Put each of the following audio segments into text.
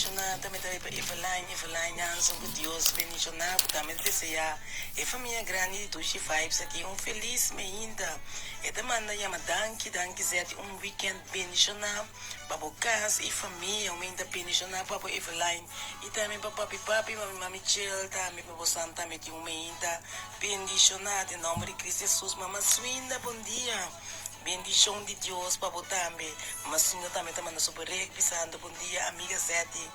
bendicionado, também para Eveline, Anson, com Deus, bendicionado, também desejar, e família grande de Tushi Vibes aqui, feliz ainda. E também chama danke, zet, weekend bendicionado, para o casa e família, ainda bendicionado, para Eveline, e também para papi, mami Michelle, também para o Santa, também que ainda bendicionado, em nome de Cristo Jesus, mamãe Swinda, bom dia. Bendição de Deus para você também. Mas sim, também está mandando super revisando. Bom dia, amiga Zeti.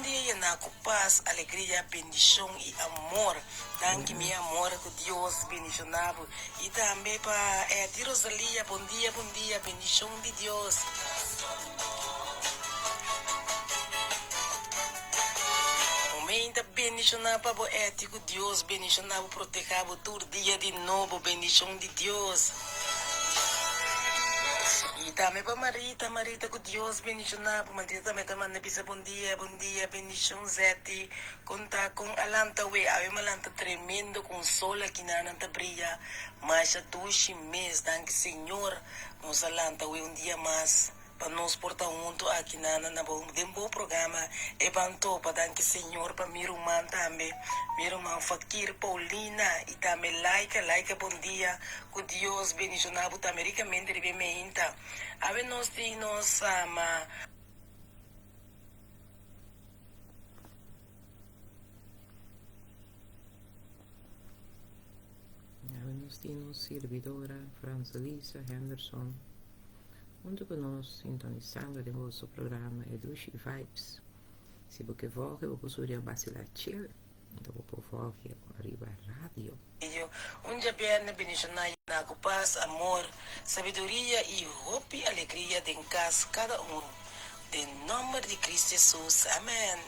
Dia na com paz, alegria, bendição e amor. Danke, meu amor, com Deus, bendicionado. E também para Rosalia, bom dia, bendição de Deus. Momento bendicionado para você, com Deus, bendicionado, protegado, todo dia de novo, bendição de Deus. E também para Marita, com Deus, bendicionado. Marita também está mandando bom dia, bendição, Zeti. Conta com Alanta, Alanta tremendo, com sol aqui na Alanta brilha. Mas a tuxi mês, danke Senhor, nos Alanta, dia mais. Para nós portar junto aqui na bom programa. Evantou para danke Senhor, para meu irmão também. Meu irmão Fakir, Paulina, e também like, bom dia. Com Deus, bendicionado, também ricamente, ricamente. A nós ama. Nos servidora Franzelisa Henderson, junto conosco sintonizando de nosso programa Edushi Vibes. Se você volta, você poderia vacilar chill, então você volta arriba rádio. Dia bem, bendicionado, com paz, amor, sabedoria e hope, alegria de casa cada Em nome de Cristo Jesus. Amém.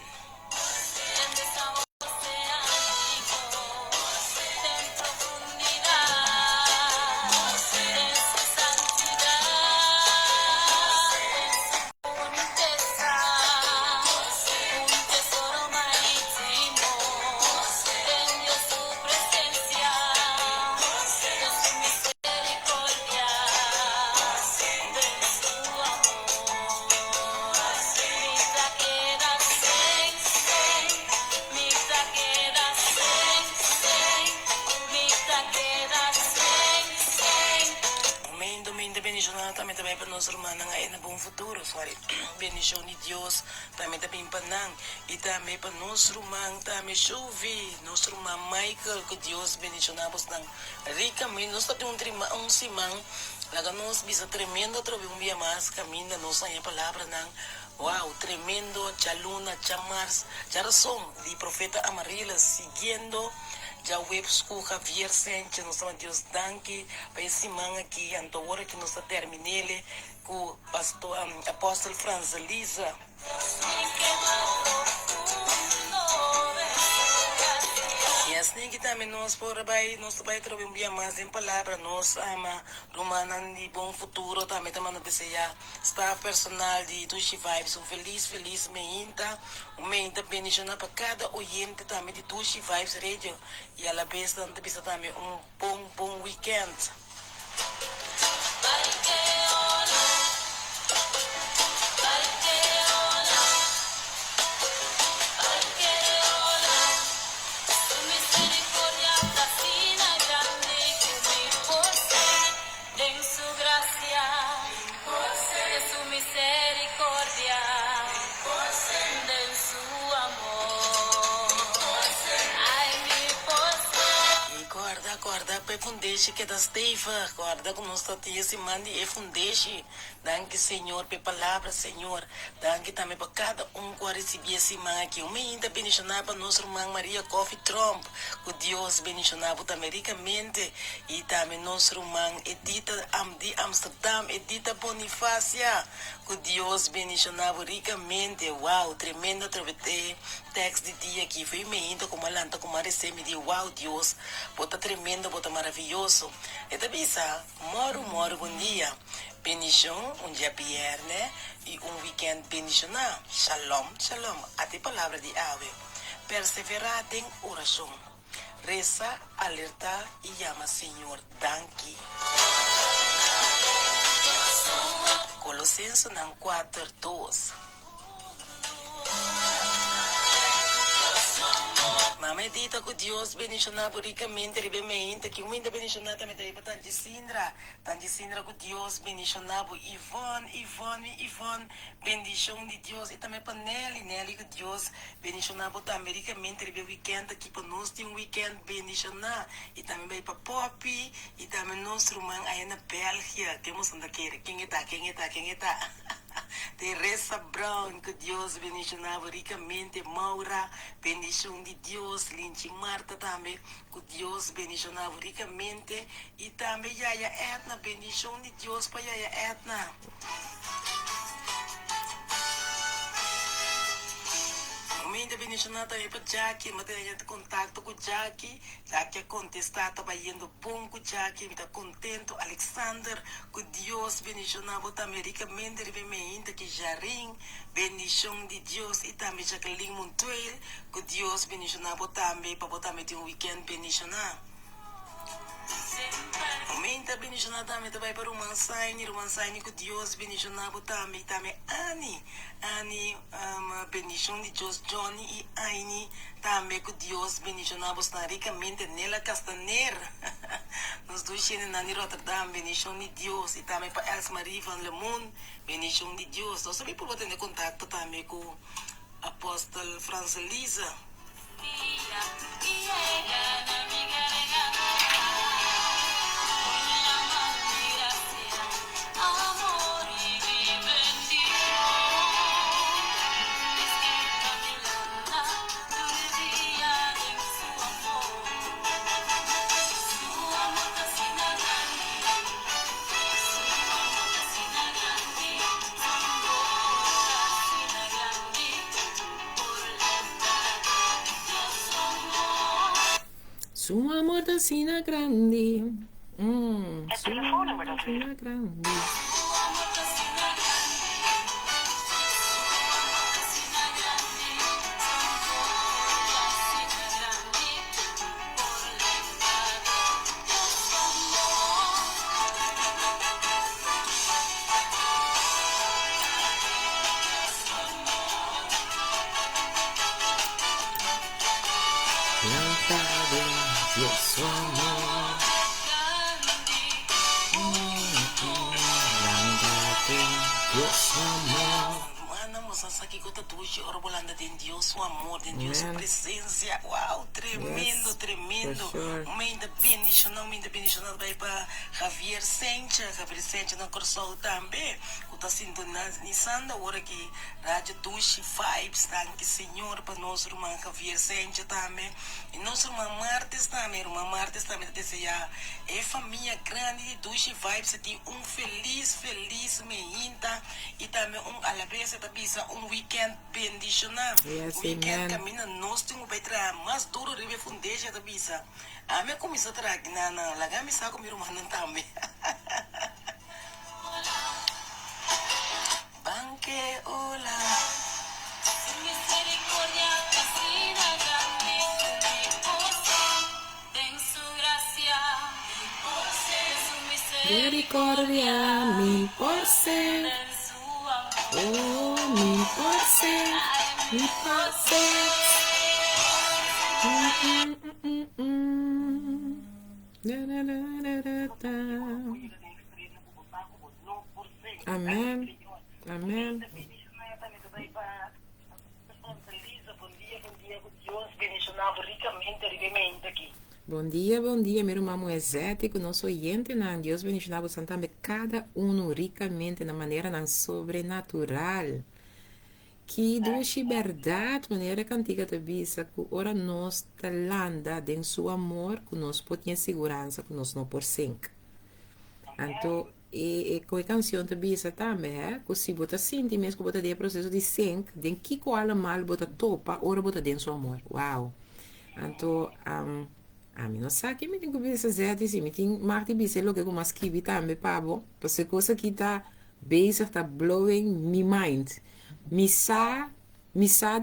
Também para nós humanos na bom futuro, bendição de Deus, também para nós e também para nós humanos, também chove, nosso irmão Michael, que Deus bendicionamos ricamente, nós temos semana, lá nós bisa tremendo, outra dia mais, caminha, nós a palavra wow, tremendo, Chaluna, Chamars, Jarason, de profeta Amarila, seguindo. Já web school Javier Sánchez, nós estamos Deus danke para esse man aqui, então agora que nós terminele com o pastor apóstolo Franzelisa. E assim que também nós vai trabalhar um dia mais em palavra, nós ama romana de bom futuro, também estamos desejar staff personal de Tushi Vibes, feliz, meinta bendicionar para cada oyente também de Tushi Vibes Radio, e a la vez também bom weekend. Guarda para fundeixe que das teiva, guarda com nós tia se mande e fundeixe. Danke Senhor, pe palavra Senhor. Danke também para cada que receber esse man aqui. Ainda bendicionar para nossa irmã Maria Coffee Trump, que Deus bendicionar também ricamente. E também nossa irmã Edita de Amsterdam, Edita Bonifácia, que Deus bendicionar ricamente. Uau, tremendo texto de dia aqui. Foi ainda como alanta, como a receber de uau, Deus, bota tremendo, bota maravilhoso. E também moro, bom dia. Bendição, dia viernes e weekend bendicionar. Shalom. Até palavra de ave. Perseverar em oração. Reza, alerta e llama Senhor. Danke. Colossenses 4:2. medita com Deus, bendicionar ricamente, ribemente, que muita bendicionar também daí para Tanti Sindra com Deus, bendicionar Ivone, bendição de Deus, e também para Nelly com Deus, bendicionar também ricamente, ribe weekend, aqui para nós tem um weekend, bendicionar, e também vai para Poppy, e também nosso irmão aí na Bélgica, temos onde quem está? Teresa Brown, que Deus bendicionava ricamente, Maura, bendição de Deus, Lindsay Marta também, que Deus bendicionava ricamente, e também Yaya Etna, bendição de Deus para Yaya Etna. Momento bendicionado também para Jackie, mas tenho contato com Jackie é contestada, estava indo bom com Jackie, me está contento, Alexander, que Deus bendicionava também ricamente, ribemente, que Jarim, bendição de Deus, e também Jacqueline Montoil, que Deus bendicionava também, para também ter um weekend bendicionado. Momento bendicionado também vai para o Romansaini que Deus bendicionava também Annie, bendição de Deus, Johnny e Aini, também que Deus bendicionava ricamente Nela Castaner, nos dois chineses em Rotterdam, bendição de Deus, e também para Elsa Marie van Lemon, bendição de Deus. Nós também podemos ter contato também com o apóstolo França Lisa. Su amor da sina grande. Su amor da sina grande. Dios su amor. Dios su amor. Aqui que eu estou hoje orbolando de Deus, seu amor, de Deus, sua presença. Uau, tremendo, Yes, tremendo. for sure. Muita bendição vai para Javier Sánchez no Corsol também. Que está sintonizando agora que Rádio Dushi Vibes, tanque Senhor, para nosso irmão Javier Sánchez também. E nosso irmão Martes também, desejar é família grande de Dushi Vibes, aqui feliz meinta, e também alabeza da bisa weekend bendicionado. Yes, Weekend amen. caminha nós temos para trabalhar mais duro de fundeja da bisa. A minha comissão traga na lagami sa com meu irmão também. Banque hola. Misericordia, mi por ser. Oh, mi por ser. Mi por ser. Amém. Amém. Bom dia, meu irmão exético, nosso oyente, não, Deus bendicionado também cada um ricamente na maneira não sobrenatural. Que Deus verdade, maneira cantiga da bisa, que ora nós talanda em seu amor, que nós podemos segurança, que nós não por cinco. Então, e com a canção da bisa também, que se você sente mesmo que você tem processo de cinco, de que coisa mal você topa, ora você tem seu amor. Uau! Então, a mim não sabe que me tem que ver essa zeta assim, me tem mais de bisa, logo que eu mais que também, pabo, porque coisa que tá basic, tá blowing me mind. Me sabe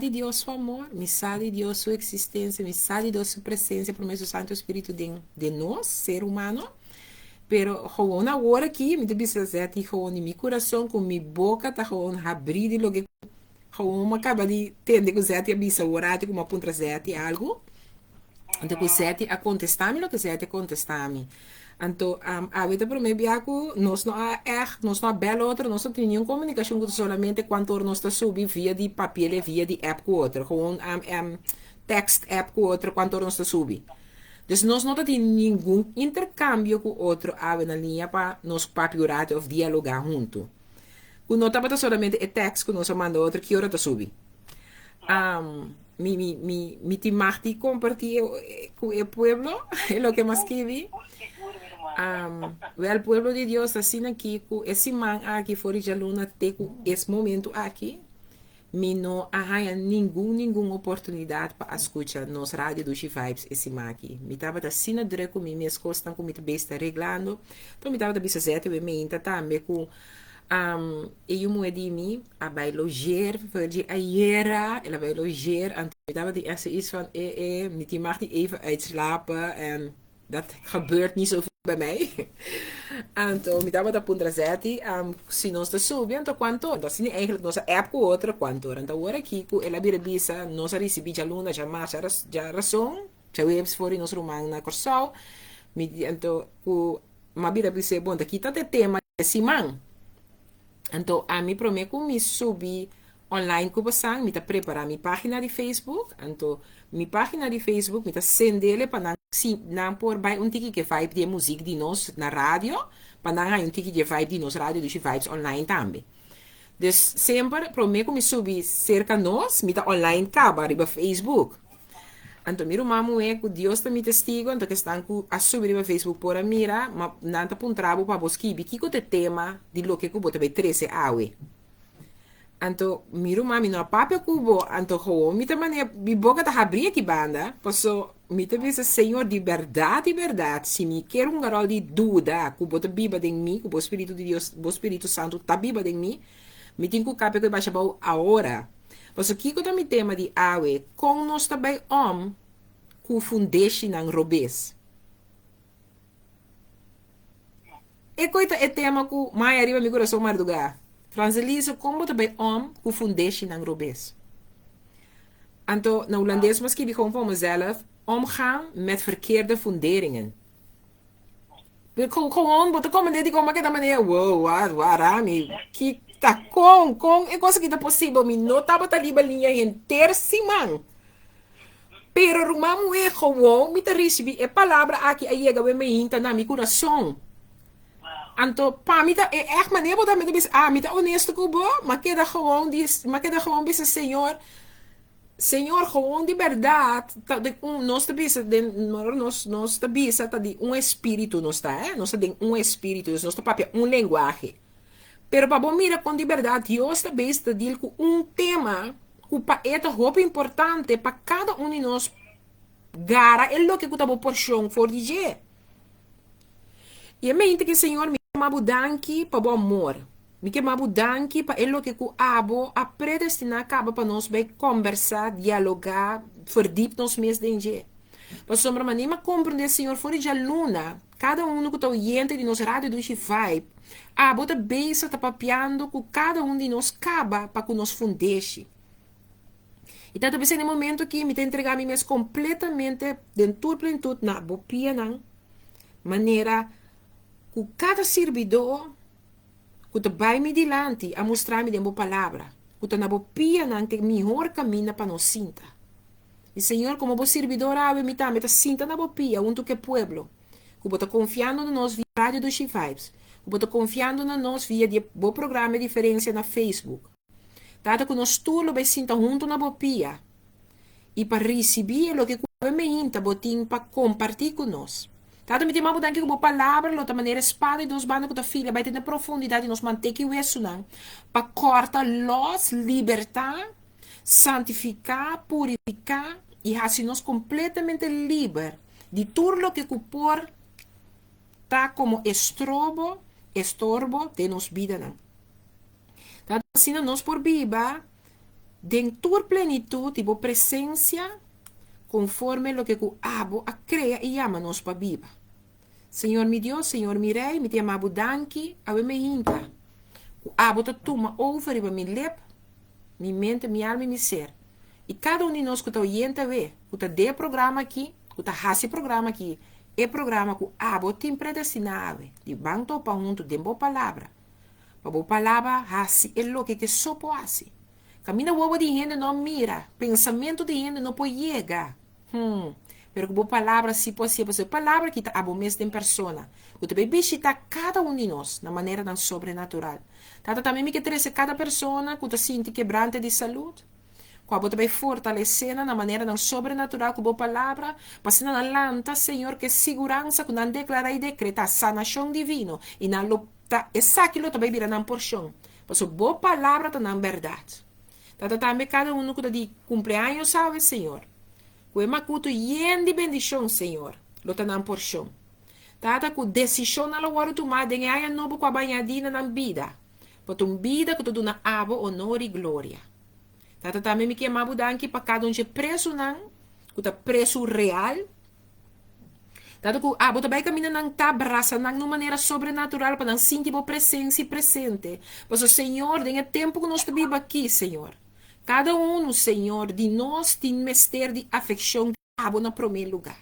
de Deus seu amor, me sabe de Deus sua existência, me sabe de Deus sua presença, por meio do Santo Espírito de nós, ser humano. Pero gewoon agora aqui, me deve dizer que gewoon em meu coração, com minha boca, tá gewoon abrir de logo, gewoon acaba de entender que o Zé tinha visto orar, como aponta Zé algo. Então, que sete a contestar-me, lo que sete a contestar-me. Então, a vida para mim, biaco, nós não é, nós não é belo outro, nós não temos nenhuma comunicação com solamente quando nós está subindo via de papel, via de app com outro, gewoon text app com outro, quando nós está subindo. Dus nós não temos nenhum intercâmbio com outro na linha para nós papiorar ou dialogar junto. Quando nós estamos solamente é text que nós manda outro, que hora está subindo. Mi te marti compartir con el pueblo, es lo que más que vi. El pueblo de Dios, así aquí, esse man aqui, fora de luna, tem esse momento aqui, me não arranha nenhuma oportunidade para escutar nos rádio do G-Vibes, esse man aqui. Me estava assim na direita comigo, minhas coisas estão comigo bem arreglando, então me estava da bisa zete, eu me ainda também com e eu me di mim, a vai loger, de aiera, ela vai loger, en ik dacht die eerste iets van, die mag die even uitslapen en dat gebeurt niet zoveel bij mij. En toen me dava da punta zeti, se nós está subindo quanto, então se eigenlijk nossa app com outra quanto, então agora aqui com ela vira bisa, nós recebi já luna já mais já razão, já webs for nós romang na corsal, me então com uma vira bisa bom daqui tá tema esse man. Então, a mim prometo me subir online com você, me tá preparar minha página de Facebook. Então, minha página de Facebook me tá sendele para não pôr by tique que vai de música de nós na rádio, para não tique que vai de nós rádio dos vibes online também. Dus sempre prometo me subir cerca nós, me tá online caba riba Facebook. Então, miro mamu é que Deus tá me testigo, então que estão a subir no Facebook por a mira, mas não tá um trabalho para buscar, que o tema de lo que eu vou ter 13 awe. Então, miro mami no papel cubo, então ho, me também me boca tá abrir aqui banda, posso me também dizer Senhor de verdade, se me quer garol de dúvida, que o biba de mim, que o Espírito de Deus, o Espírito Santo tá biba de mim, me tem que o capel que baixa a hora. Pois aqui que eu tema de awe, com nós também que fundeixe não robês. E coita é tema que mais arriba meu coração mardugar. Franzelise, como também que fundeixe não robês. Então, na holandês, mas que ik gewoon voor mezelf, omgaan met verkeerde funderingen. Gewoon, wat komen dit, ik kom maar manier, wow, waarami, que tá com, é coisa que tá possível, me não tava tá liba linha inteira, simão. Pero rumamo é gewoon, me tá recebi, é palavra aqui, aí chega bem me inta na meu coração. Então, pa, me tá, é maneira, botar me tá, me tá honesto com o mas queda gewoon, bisa, Senhor, gewoon de verdade, nós tá bisa, nós tá bisa, tá de espírito, nós tá, nós tá de espírito, nós tá papel, linguagem. Pero para bom mira com de verdade, Deus está besta de com tema que é roupa importante para cada de nós. Gara é o que eu estava por chão for dizer. E a mente que Senhor me chama danke para bom amor. Me chama danke para o que eu abo a predestinar acaba para nós bem conversar, dialogar, verdiep nos mesmos dentro. Para sombra maneira compreender Senhor fora de luna, cada que está oyente de nós rádio do vibe. Bota beisa tá papiando com cada de nós caba para que nos fundeixe. E tanto pensei no momento que me tem entregar me mesmo completamente dentro plenitude na bopia não maneira que cada servidor que tá vai me dilante a mostrar-me de boa palavra que tá na bopia não que melhor caminho para nós sinta. E Senhor, como vos servidor ave me tá sinta na bopia junto que pueblo que bota confiando no nós via rádio do G-Vibes, que bota confiando no nós via de bom programa de diferença na Facebook. Tata que nós tudo vai sinta junto na bopia e para receber o que o me inta botim para compartilhar com nós. Tata me tem uma mudança que boa palavra, outra maneira espada e dos bandos com a filha vai ter na profundidade nós manter que o isso não para cortar los, libertar, santificar, purificar e assim nós completamente livre de tudo o que o por tá como estorbo de nos vida não. Tá assim nós por viva dentro da plenitude e presença conforme o que o abo a crea e ama nos para viva. Senhor meu Deus, Senhor meu Rei, me te amabo danke, ave me inta. O abo tá toma over e me lep, me mente, me alma e me ser. E cada de nós que está oyente vê, que está de programa aqui, kuta hasi programa aqui. É programa que abo tem predestinado. De banto para junto, de boa palavra. Para boa palavra, hasi é lo que sopo hasi. Camina o de gente não mira. Pensamento de gente não pode chegar. Pero que boa palavra, se possível, a palavra que está abo mesmo em persona. O também visita cada um de nós, na maneira tão sobrenatural. Tata também me que trece cada pessoa que está sentindo quebrante de saúde. Quando também fortalecer na maneira tão sobrenatural com boa palavra, passando na lanta, Senhor, que segurança que não declara e decreta sanação divino e não luta, essa aquilo também vira na porção. Porque boa palavra está na verdade. Tata também cada um que está de cumpleaños, sabe, Senhor. O emacuto yen de bendição, Senhor. Lota na porção. Tata com decisão na hora tomada em aia novo com a banhadina na vida. Porque uma vida que tu na abo, honor e glória. Tata também me quer mabudanque para cada um de preço não, que tá preço real. Tata que abo também caminha não tá abraça não de maneira sobrenatural para não sentir a presença e presente. Mas o Senhor, tem tempo que nós vivemos aqui, Senhor. Cada um, Senhor, de nós tem mistério de afeição de abo no primeiro lugar.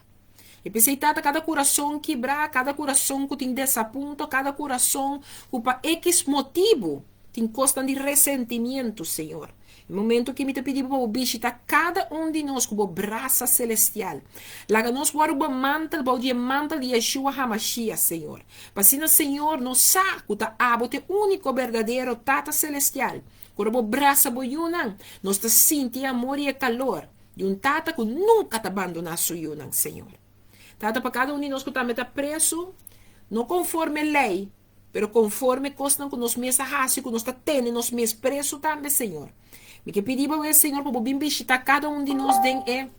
E pensei, tata, cada coração quebrar, cada coração que tem desaponto, cada coração que para X motivo tem costa de ressentimento, Senhor. No momento que me te pedi para visitar cada um de nós com o braço celestial. Laga nós guarda o mantel, o mantel de Yeshua HaMashiach, Senhor. Para assim, Senhor, nos saco da abote único verdadeiro tata celestial. Com o braço boiunan, nós te senti amor e calor. De um tata que nunca te abandonar suyunan, Senhor. Tata para cada um de nós que está preso, não conforme lei, pero conforme costa que nos mesa raci, que nos está tendo, nos mes preso também, Senhor. Me que pedir para o Senhor para vir visitar cada um de nós dentro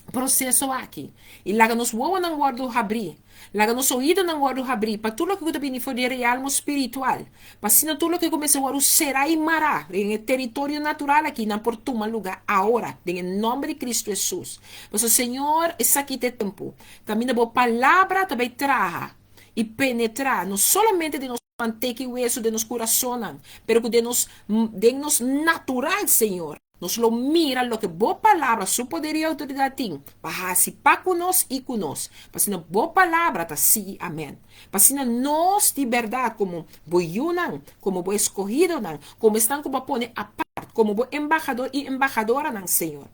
processo aqui. E lá nos voa não guardo abrir. Lá nos ouvido não guardo abrir. Para tudo que também for de realma espiritual. Para assim tudo que começa a guardar será e mará. Em território natural aqui, não por tomar lugar agora. Em nome de Cristo Jesus. Mas o Senhor, esse aqui tem tempo. Também a boa palavra também traga. E penetrar, não somente de nós manteca e hueso de nos corazonan, pero que de nos natural, Senhor. Nos lo mira lo que boa palavra, sua poder e autoridade tem. Para se para conosco e conosco. Para se boa palavra, tá sim, amém. Para se nós de verdade, como boiunan, como bo escorrido, como estão como pone a parte, como bo embajador e embajadora, Senhor.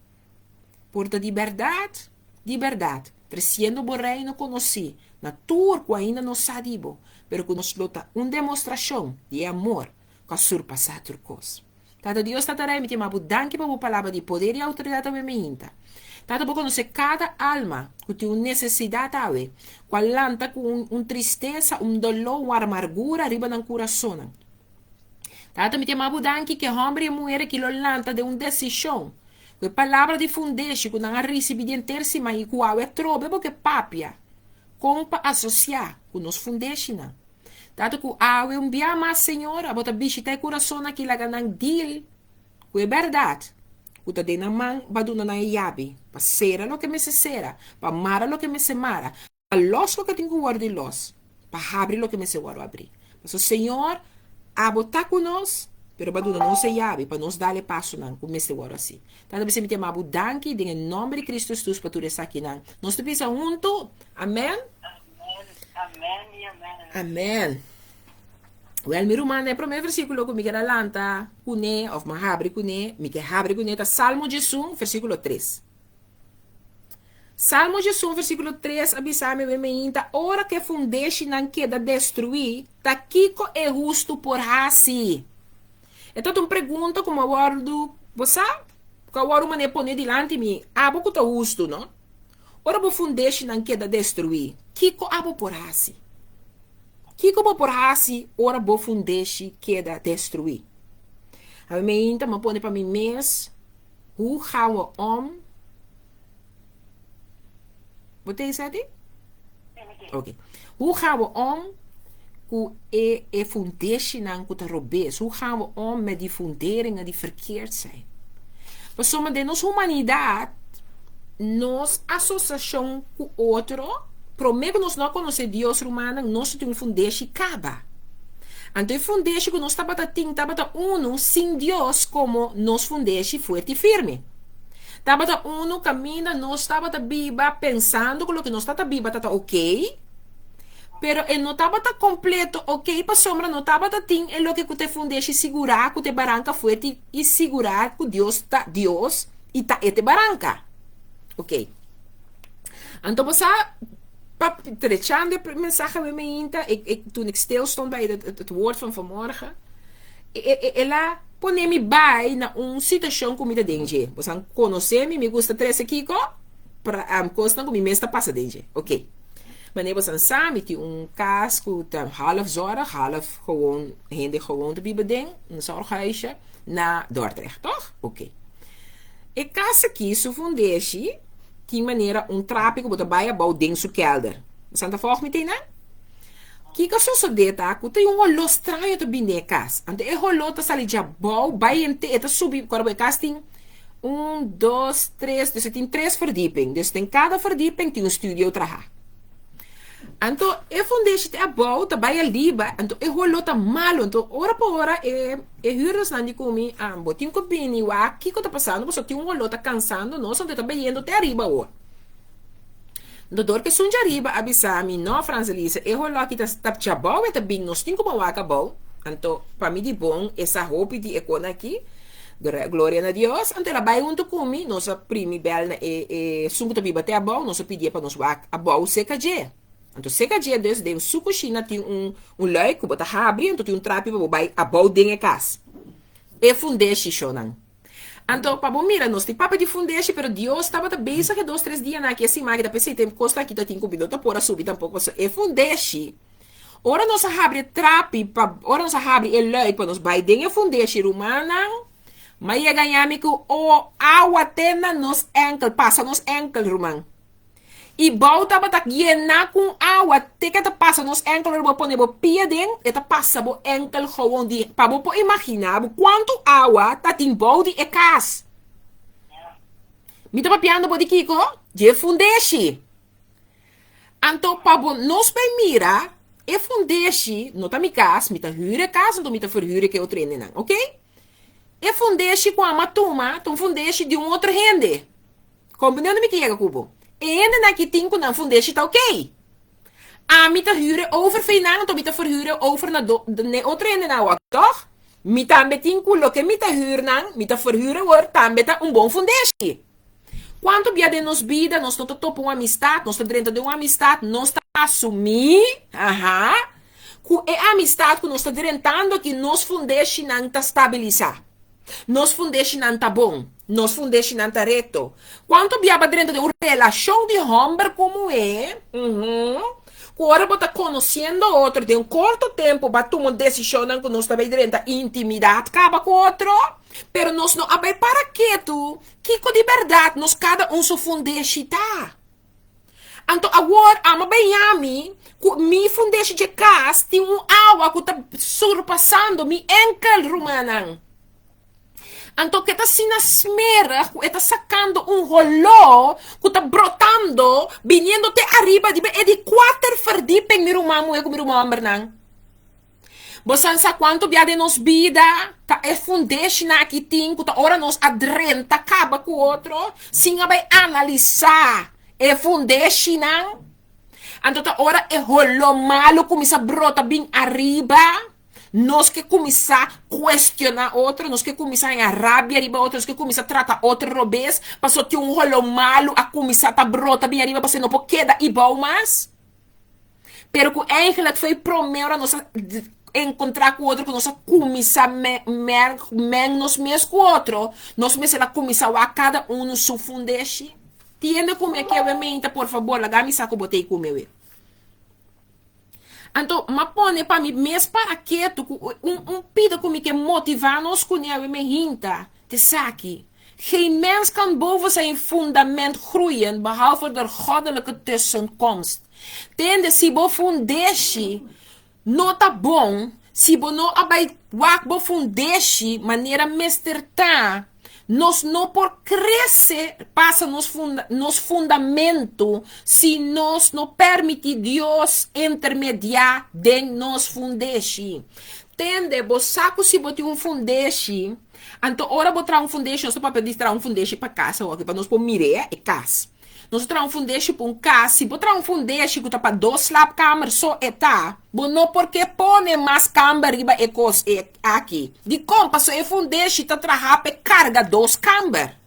Porta de verdade, crescendo o reino conosco. Na turco ainda não sabemos, pero que nos lota uma demonstração de amor que surpassa a turcos. Tata Deus tatarei me tem uma budanque para a palavra de poder e autoridade também me inta. Tata para conhecer cada alma que tem uma necessidade a ver, qual lanta com tristeza, dolor, uma amargura arriba no coração. Tata me tem uma budanque que homem e mulher que lo lanta de uma decisão. Que a palavra de fundeixe que não a recebi de inteiro-se, mas que é trobe porque papia. Compa associar com nos fundeshina. Tanto que awe enviar mais senhora, bota visitar o coração aqui lá ganang deal, que é verdade. Que tá dentro man baduna na yabi, para ser lo que me se sera, para mara lo que me se mara, para los lo que tenho que guardar los, para abrir lo que me se guardo abrir. Mas o Senhor a botar conosco, pero baduna não se yabi, para nos darle passo não, como me se guardo assim. Tanto que se me tem uma budanque, em nome de Cristo Jesus, para tu estar aqui não. Nós te pensamos junto, amém? Amém e amém. Amém. Well, mi rumana é o primeiro versículo que me quer lanta, cune, of ma abre cune, me quer abre cune, tá Salmo de Sum, versículo 3. Salmo de Sum, versículo 3, abisame me inta, ora que fundeixe não queda destruir, tá kiko é justo por assim. Então, tu pergunta como abordo, você, que agora uma ne pone dilante me, abo tá justo, não? Ora bo fundeixe não queda destruir, kiko abo por assim. Kiko bo por assim, ora bo fundeixe queda destruir. A me inta, me pone para mim mês, hoe gaan we om? Wat is dat? Oké. Hoe gaan we om com e funderingen que te roubes? Hoe gaan we om met die funderingen die verkeerd zijn? Maar sommige de nossa humanidade, nos associação com outro, prometo que nós não conhecemos Deus humano, nós temos um fundeixe caba. Então, o fundeixe que nós estamos uno sem Deus como nos fundeixe forte e firme. Tabata uno camina, no estaba viva, pensando que lo que no está viva está ok. Pero ele não estava completo, ok? Para sombra não estava tin é lo que te fundeixe segurar que te barranca fuerte e segurar que Deus tá Deus e tá ete barranca, ok? Então você trechando de mensagem met me inta, toen ik stil stond bij het woord van vanmorgen, ela pone me bij na situação com me dengue. Você conhece me gusta trece kiko, para costa com me mesta passa dengue, ok? Wanneer we zijn samen met casco, half zorg, half gewoon, hende gewoon te bibeding, een zorghuisje, naar Dordrecht, toch? Oké. Ik casa aqui, su fundeixe, die maneira trápico, bota baia, bouw ding su kelder. Santa volg meteen, né? Kika so deta, ku te yung los traio te bine kas. Ante e holota sali já bouw, baia ente eta subi, korbo casting. 1, 2, 3, dus het in 3 verdieping. Dus in cada verdieping tem studio traha. Anto e fundeixe te abou, ta baia liba, anto e holota malo, anto ora por hora huurders nandi kumi, botin ko bini wa, kiko ta passando, poso ti holota cansando, no, santo ta baiendo te arriba o. Dodor que sunja arriba abisami, no, Franzelise, e holota ki ta chabou, e ta bing nos tinko ba waka bou, anto pa mi di bom, essa roupa di ekona aqui, glória a Deus, ante la bai unto kumi, nossa primi bel sunko ta biba te abou, nossa pedia pa nos wak abou seca je. Então, seca dia desse, de suco china tem luik, que bota abre, então tem trapi para botar a bol dentro casa. E fundeixe chonan. Então, para bom mira, nós tem papo de fundeixe, pero Deus estava bem que 2, 3 dias na que assim, mas da PC tem costa aqui, tem comida, tá por subir tampouco, e fundeixe. Ora nós abre trapi, ora nós abre e luik para nós vai dentro fundeixe rumana. Mas ia ganhar me que o água tena nos enkel, passa nos enkel rumana. E volta para llenar com água, te que te passa nos enkel, eu vou pôr no pia dentro, e te passa o enkel gewoon de, para você imaginar quanto água tá em balde e cas. Me tá papiando por Kiko, de fundeixe. Então, para nós bem mira, e fundeixe, não tá me cas, me tá hyre cas, então me tá verhuren que eu treine não, ok? E fundeixe com a matuma, então fundeixe de outro rende. Compreendendo me que é, Cubo? En na kitin ko na fundeixe tá ok. Mi ta huren over feinan, to mi ta verhuren over na ne outra ende na wak, toch? Mi ta metin ko lo que mi ta huren, mi ta verhuren word, tambe ta bom fundeixe. Quanto bia de nos vida, nós não topo uma amistade, nós dentro de uma amistade, nós tá assumir, que é amistade que nós tá dentando que nós fundeixe não tá estabilizar. Nós fundeixe não tá bom. Nós fundeixe não tá reto. Quanto biaba dentro de uma relação de homem como é, que agora você está conhecendo outro, de curto tempo, para tomar uma decisão que nós também dentro de intimidade, acaba com outro, pero nós não abai para que tu, que de verdade, nós cada se fundeixe tá. Então agora, bem a mim, que me fundeixe de casa, tem água que está surpassando, me enkel rumanan. Então, que está se na smera, que está sacando rolô, que está brotando, vindo até arriba, de 4 verdieping, meu irmão, meu irmão, Bernang. Você sabe quanto via de nos vida, tá é fundeixe na que tem, que tá ora nos adrenta, acaba com o outro, sem vai analisar, é fundeixe não. Então, tá ora é rolô malo, começa a brotar bem arriba. Nós que começar a questionar outro, nós que começar a rabia arriba outro, nós que começar a tratar outro robês, para só ter rolo malo, a começar a brota bem arriba, para você não pode quedar igual mais. Pero que eigenlijk foi primeiro nós encontrar com outro, que nós começar menos mesmo com outro, nós mesmo começar a cada no seu fundeixe. Tiende como é que é a mente, por favor, lá me saco botei com meu. Então, mas pone para mim, mesmo para que tu, pida comigo que motivar nós com a minha hinta, te saque. Geen mens kan boven zijn fundament groeien, behalve de goddelijke tussenkomst. Tende, si bo fundeixe, nota bom, si bo no abai wak bo fundeixe, maneira mesterta, nós não por crescer passa nos fundamento se nós não permite Deus intermediar de nos fundeixe. Tende, bo saco se bote fundeixe, Então, ora vou trazer foundation, só para trazer foundation para casa, para nós pôr mireia e casa. Nós trazer foundation para casa, se vou trazer foundation que tá para 2 slab câmera só tá. Bom, não porque põe mais câmera riba e coisa aqui. De como só é foundation tá trazer para carga 2 câmera.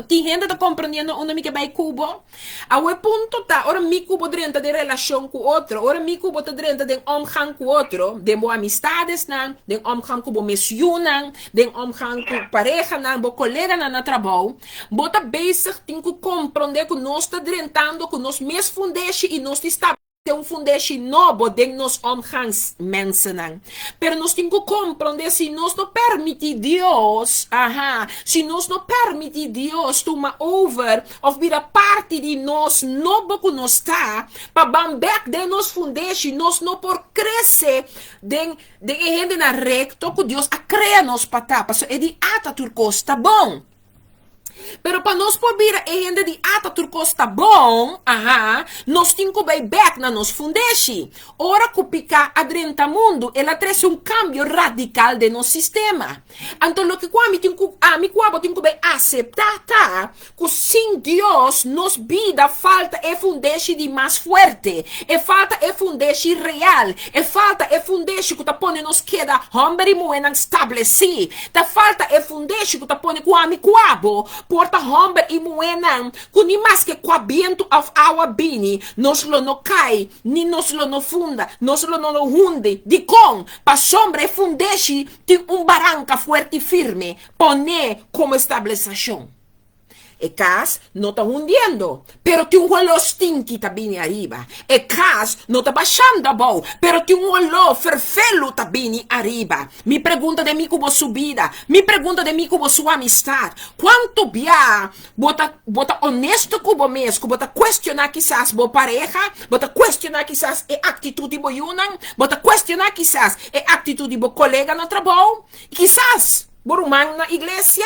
Tem gente tá compreendendo onde me que vai cubo. A o ponto tá, ora mi cubo dentro de relação com outro, ora mi cubo tá dentro de omgang com outro, de bo amistades nan, de omgang com bo missionan, de omgang com pareja nan, bo colega nan na trabalho. Bo tá bezig tem que compreender que nós tá drentando com nós mes fundeixe e nós está foundation novo de nos omgangs mensen. Pero nós temos que compreender se nós não permite Deus, se nós não permite Deus tomar over of vira parte de nós novo que nós está, para bambear de nos foundation, nós não por crescer de gente na recto que Deus a cria nos para tá, é de ata turcos, tá bom? Pero para nós poder ainda de ata turcos tá bom, nós temos que back na nos fundeshi. Ora que pica adrenta mundo, ela traz cambio radical de nosso sistema. Então, o que eu tenho que aceitar, tá? Que sem Deus, nos vida falta é fundeshi de mais forte, e falta é fundeshi real, e falta é fundeshi que tá põe nos queda homem e mulher estabelecido, tá falta é fundeshi que tá põe com amigo porta homem e mulher que nem mais que coabiento of our bini, nos lo no cai, ni nos lo no funda, nos lo no hunde, de com, pa sombra e fundeshi tem barranca forte e firme, pone como estabeleção. E cas não está hundiendo, pero tem olor stinky tá bem arriba. E cas não está baixando a boa, pero tem olor ferfelo tá bem arriba. Me pergunta de mim como subida, me pergunta de mim como sua amistade. Quanto bia, bota honesto como mesmo, bota questionar quizás bo pareja, bota questionar quizás e atitude bo yunan, bota questionar quizás e atitude bo colega no trabalho, quizás Borumang na iglesia,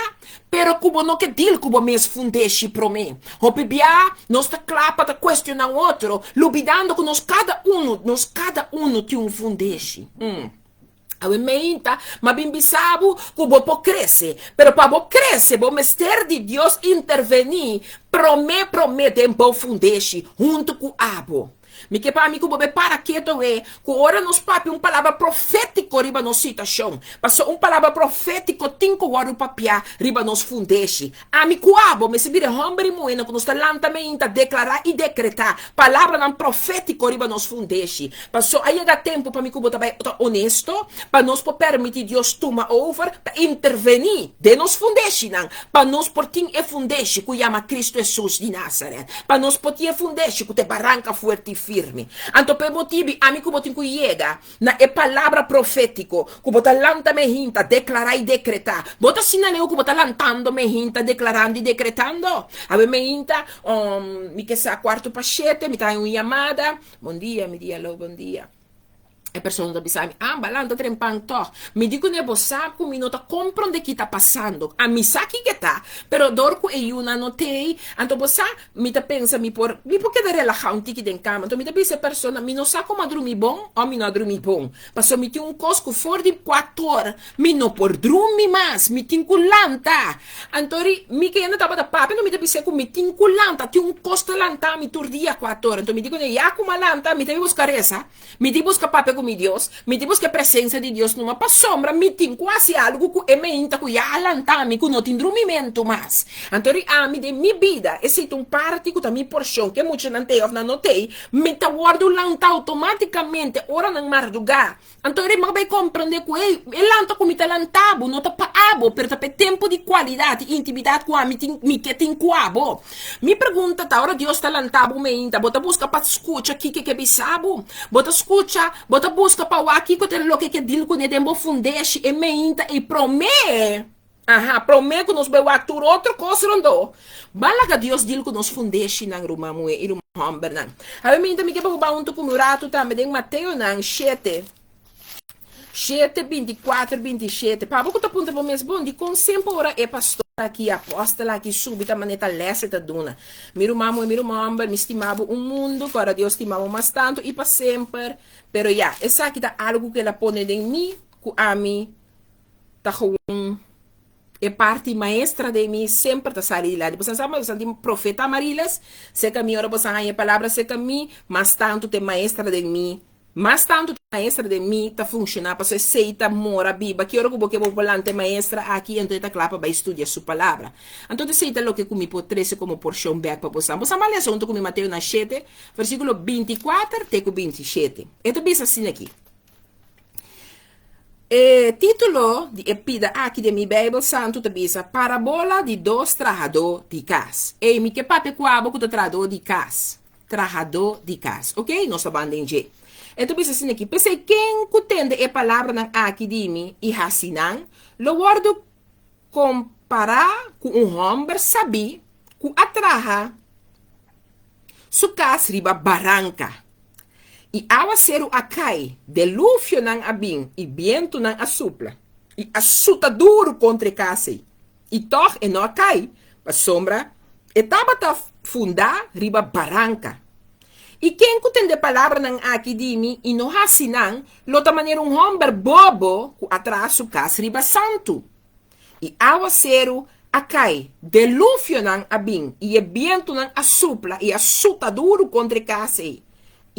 pero como não que dil como mes fundeshi pro mim. Hopi bia, nós tá clapa tá questionar outro, lubidando que nós cada um tem fundeshi. A meinta, mas bem bisabo, que bo cresce, pero para bo cresce, bo mister de Deus intervenir, promete em bo fundeshi, junto com abo. Me que para mim que bobe para quieto que ora nos papi palavra profético riba nos situação. Passou palavra profético tinco hora papia riba nos fundeshi. Ami kuabo me se vire hombre moena que nos talantamente declarar e decretar palavra não profético riba nos fundeshi. Passou aí dá tempo para mim que botar honesto, para nós permitir Deus toma over, para intervenir de nos fundeshi não, para nós portim e fundeshi que chama Cristo Jesus de Nazaré. Para nós portim e fundeshi que te barranca forte firme. Anto per motivi amico botin ku yega na e palavra profético ku bota lanta me hinta declarar e decretar. Bota sinaleu ku bota lantando me hinta declarando e decretando. Ave me hinta mi che sa quarto pascete mi dai una chiamata. Bom dia, mi dia allo bom dia. E persone da bisami, balando trempanto. Mi dico ne bossa come non ta comprende chi sta passando. A mi sa chi che ta, però dorco e una notei, anto bossa mi ta pensa mi può chiedere la county chi den cama. Mi ta pensa persona mi non sa come drumi bon o mi no drumi bon. Passo mi ti un cosco fuori di 4 ore, mi no por drumi mas, mi tin cullanta. Antori mi che andava da papi, non mi ta pensa come mi tin cullanta, ti un costo lanta mi turdia 4 ore. Anto mi dico ne ya come lanta, mi devi buscare essa. Mi devi buscare papi com Deus, me diz que a presença de Deus numa sombra, me tem quase algo que é mente que já alantame, que não tem dormimento mais. Então, me de minha vida, esse é um parte que também porção, que muito não tem, não notei, me tá guardo lanta automaticamente, ora não madrugar. Então, ele vai compreender que ele lanta como está lantabo, não tá paabo, pero tá tempo de qualidade, intimidade com a me que tem coabo. Me pergunta, tá, ora Deus tá lantabo, me inta, bota busca para escuta aqui que bisabo, bota escuta, bota busca para o aqui que tem lo que dil com ele dembo fundeshi e meinta e promete. Promete que nos vai aturar outra coisa não. Bala que Deus dil que nos fundeshi nang ruma mue e ruma homber nang. Aí meinta me que para o baunto com murato também tem Mateus nang 7 24, 27. Para que tu punta para mesmo de com sempre ora é pastor aqui apóstola aqui subita maneta lessa da duna. Miro mamo e miro mamba, me estimava mundo, agora Deus estimava mais tanto e para sempre. Pero ya, essa aqui tá algo que ela põe em mim, que a mim tá com é parte maestra de mim, sempre está saindo de lá. Depois, sabe, o profeta Amarilas, sei que a minha hora você ganha a palavra, sei que a mim, mas tanto tem maestra de mim, mas tanto tem maestra de mim, está funcionando, para você seita, mora, biba, que hora que eu vou volante maestra aqui, então está claro para estudar sua palavra. Então, seita lo que comi por 13 como porção back para você. Você vai ler assunto com Mateus na 7, versículo 24 até 27. Então, pensa assim aqui. Título de epida aqui de minha Bíblia Santo te bisa Parabola de dos trajador de casa. E mi que pape quabo que trajador de casa. Trajador de casa. Ok? Nossa banda em G. Então bisa assim aqui. Pensei quem cutende a palavra nan aqui de mim e hasinan. Lo guardo comparar com homem sabi que atraja su casa riba barranca. E aguacero acai, delúvio não abim, e vento não assopla, e assuta duro contra a casa, e tor e não acai, a sombra, e tabata fundar riba barranca. E quem que tem de palavra não aqui de mim, e não assim não, lota maneira homem bobo, que atrás su casa riba santo. E aguacero acai, delúvio não abim, e vento não assopla, e assuta duro contra a casa,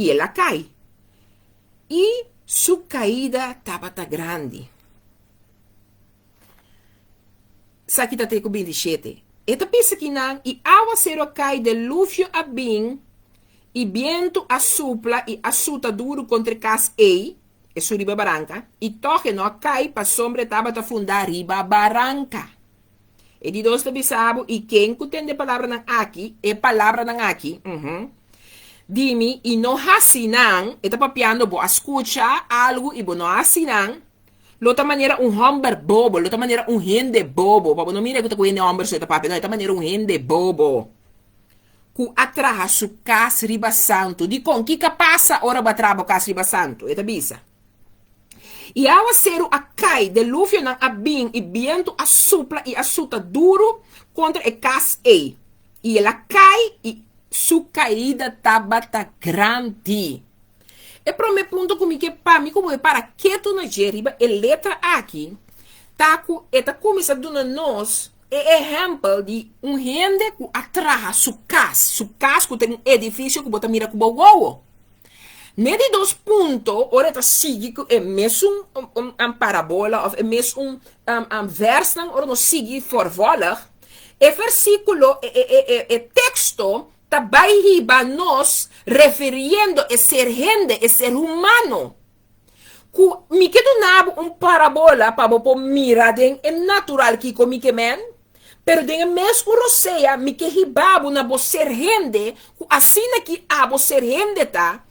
e ela cai. E sua caída estava grande. Sabe que está com 27. Eta pensa que não, e aguacero cai, delúvio a bem, e vento assopla e assuta duro contra casa e su riba barranca, e toque não cai, para sombra estava a fundar riba barranca. E de dois bisabo, e quem tem de palavra não aqui, é palavra não aqui, Dimi, e não assinan, eta papiando, bo escucha algo e bo não assinan, lota maneira homem bobo, lota maneira gente bobo, bo não mira que tá com gente homem só papi, não, eta maneira gente bobo, ku atraha su casa riba santo, di con que passa ora batrabo casa riba santo, eta bisa. E aguacero acai, delúvio não abim, e vento assopla e assuta duro contra a casa e ela cai e sua caída estava grande. E para me ponto comigo que para mim como é para que tu na geriba a letra aqui taco eta começa dando nós é exemplo de gente que atrás sua casa que tem edifício que bota mira com bogo. Nede dos pontos ora tá sigue que é mesmo parabola ou é mesmo verso ora não sigue forvola e versículo e texto também riba nós referindo a ser gente, a ser humano. Me que do nabo parabola para você mirar é natural que comigo que men, pero den mesmo roceia me que ribabo na você ser gente, assim que abo ser gente tá,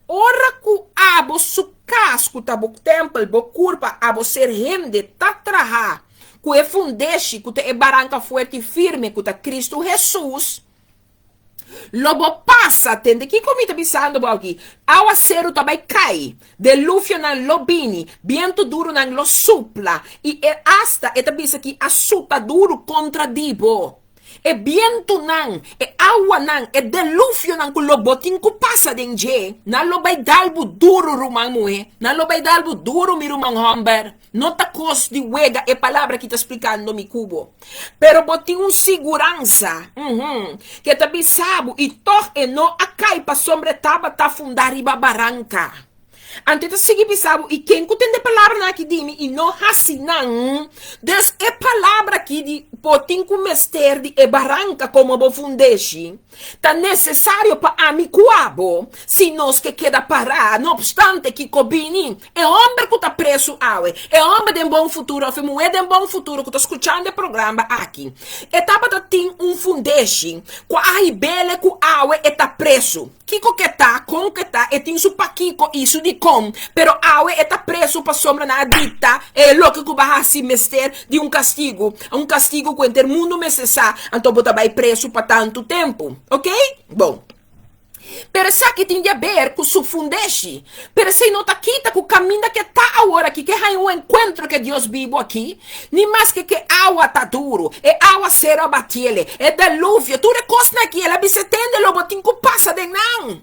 ora que abo su casco tá bo templo, bo curva abo ser gente tá traha, que é fundeste, que é barranca forte e firme, que tá Cristo Jesus. Lobo passa, tende que comida pensando aqui. Aguacero também cai. Delúvio não lobini. Vento duro não lo supla. E hasta, eta pensa que assuta duro contra dibo. E vento não, e água não, e delúvio não que lo botin que passa dentro. Não lo vai dalbo duro rumang moe. Não lo vai dalbo duro mi rumang homber. Não tá cos de wega é palavra que tá explicando mi cubo. Pero botin segurança. Que tá bisabo e tor e no acai pa sombra taba tá fundar riba barranca. Ante tá seguir bisabo e quem tem de palavra na aqui de mim e não hasinang. Des é palavra aqui de botin com mester de e barranca como bo fundeshi. Tá necessário pa amicuabo. Se nós que queda parar, não obstante que cobini, é homem que tá preso awe. É homem de bom futuro, é mulher de bom futuro que tá escutando o programa aqui. E tava tá tem fundeshi. Com a ribele com awe e tá preso. Kiko que tá, com que tá, e tem su paquico isso de com, pero awe e tá preso pa sombra na dita, e louco que vai se mester de um castigo que entre mundo necessá, então bota vai preso pa tanto tempo, ok? Bom. Pero sa que tem de ver com su fundeshi, pero se não tá quita com o caminho que tá agora aqui, que é um encontro que Deus vivo aqui, nem mais que água tá duro, e água será batile, e delúvio, tu recosta aqui, ela se tende lo botin que passa de não.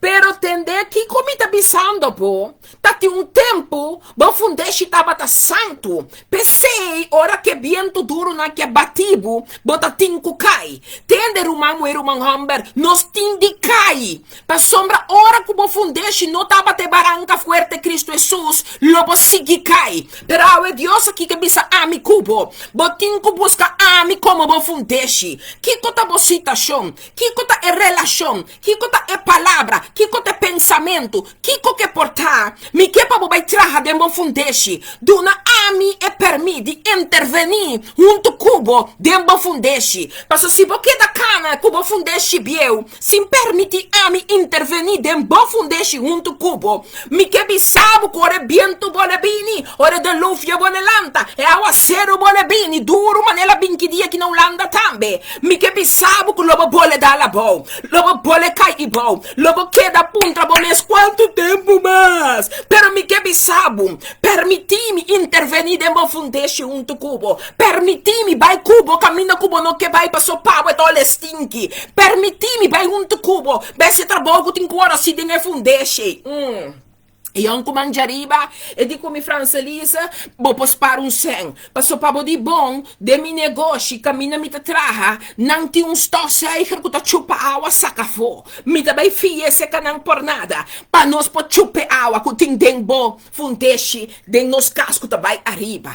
Pero tende que comida bisando po. Tati um tempo, bom fundeixe tabata santo. Pensei, ora que viento duro na que batibo, bota tinco cai. Tende rumamo e rumang hamber, nos tindi cai. Pa sombra, ora que bom fundeixe no tabate barranca fuerte Cristo Jesus, lobo sigi cai. Pero awe Dios aqui que bisa ami cubo. Botinco busca ami como bom fundeixe. Que cota bo citação, que cota é relação, que cota é palavra, que cota é pensamento, que que portar. Mi que pa bo vai traha de bom fundeixe. Duna ami e permi di intervenir junto cubo de bom fundeixe. Passa se bo que da cana cubo fundeixe bieu, sem permitir ami intervenir de bom fundeixe junto cubo. Mi que bisabo core biento bole bini, ore de lufia bole lanta, e aguacero bole bini, duro manela binchi dia que não landa tambe. Mi que bisabo que lobo bole dalla bom, lobo bole cai e bom, lobo que da punta bones quanto tempo mais. Pero mi que bisabo, permitimi intervenir de bom fundeixe junto cubo, permitimi vai cubo, cammina cubo no que vai passo pau e tole stinky, permitimi vai junto cubo, besse trabalho tem cuora si dinhe fundeixe. E anco mangiariba e dico mi Francelisa, bo pospar un sen, passo pabo di bon, de mi negoci, cammina mi te traha, nanti un sto seicher kuta chupa awa sakafo, mi te bai fie seca nan por nada, pa nos po chupe awa kuting den bo, fundesci, den nos casco ta bai arriba.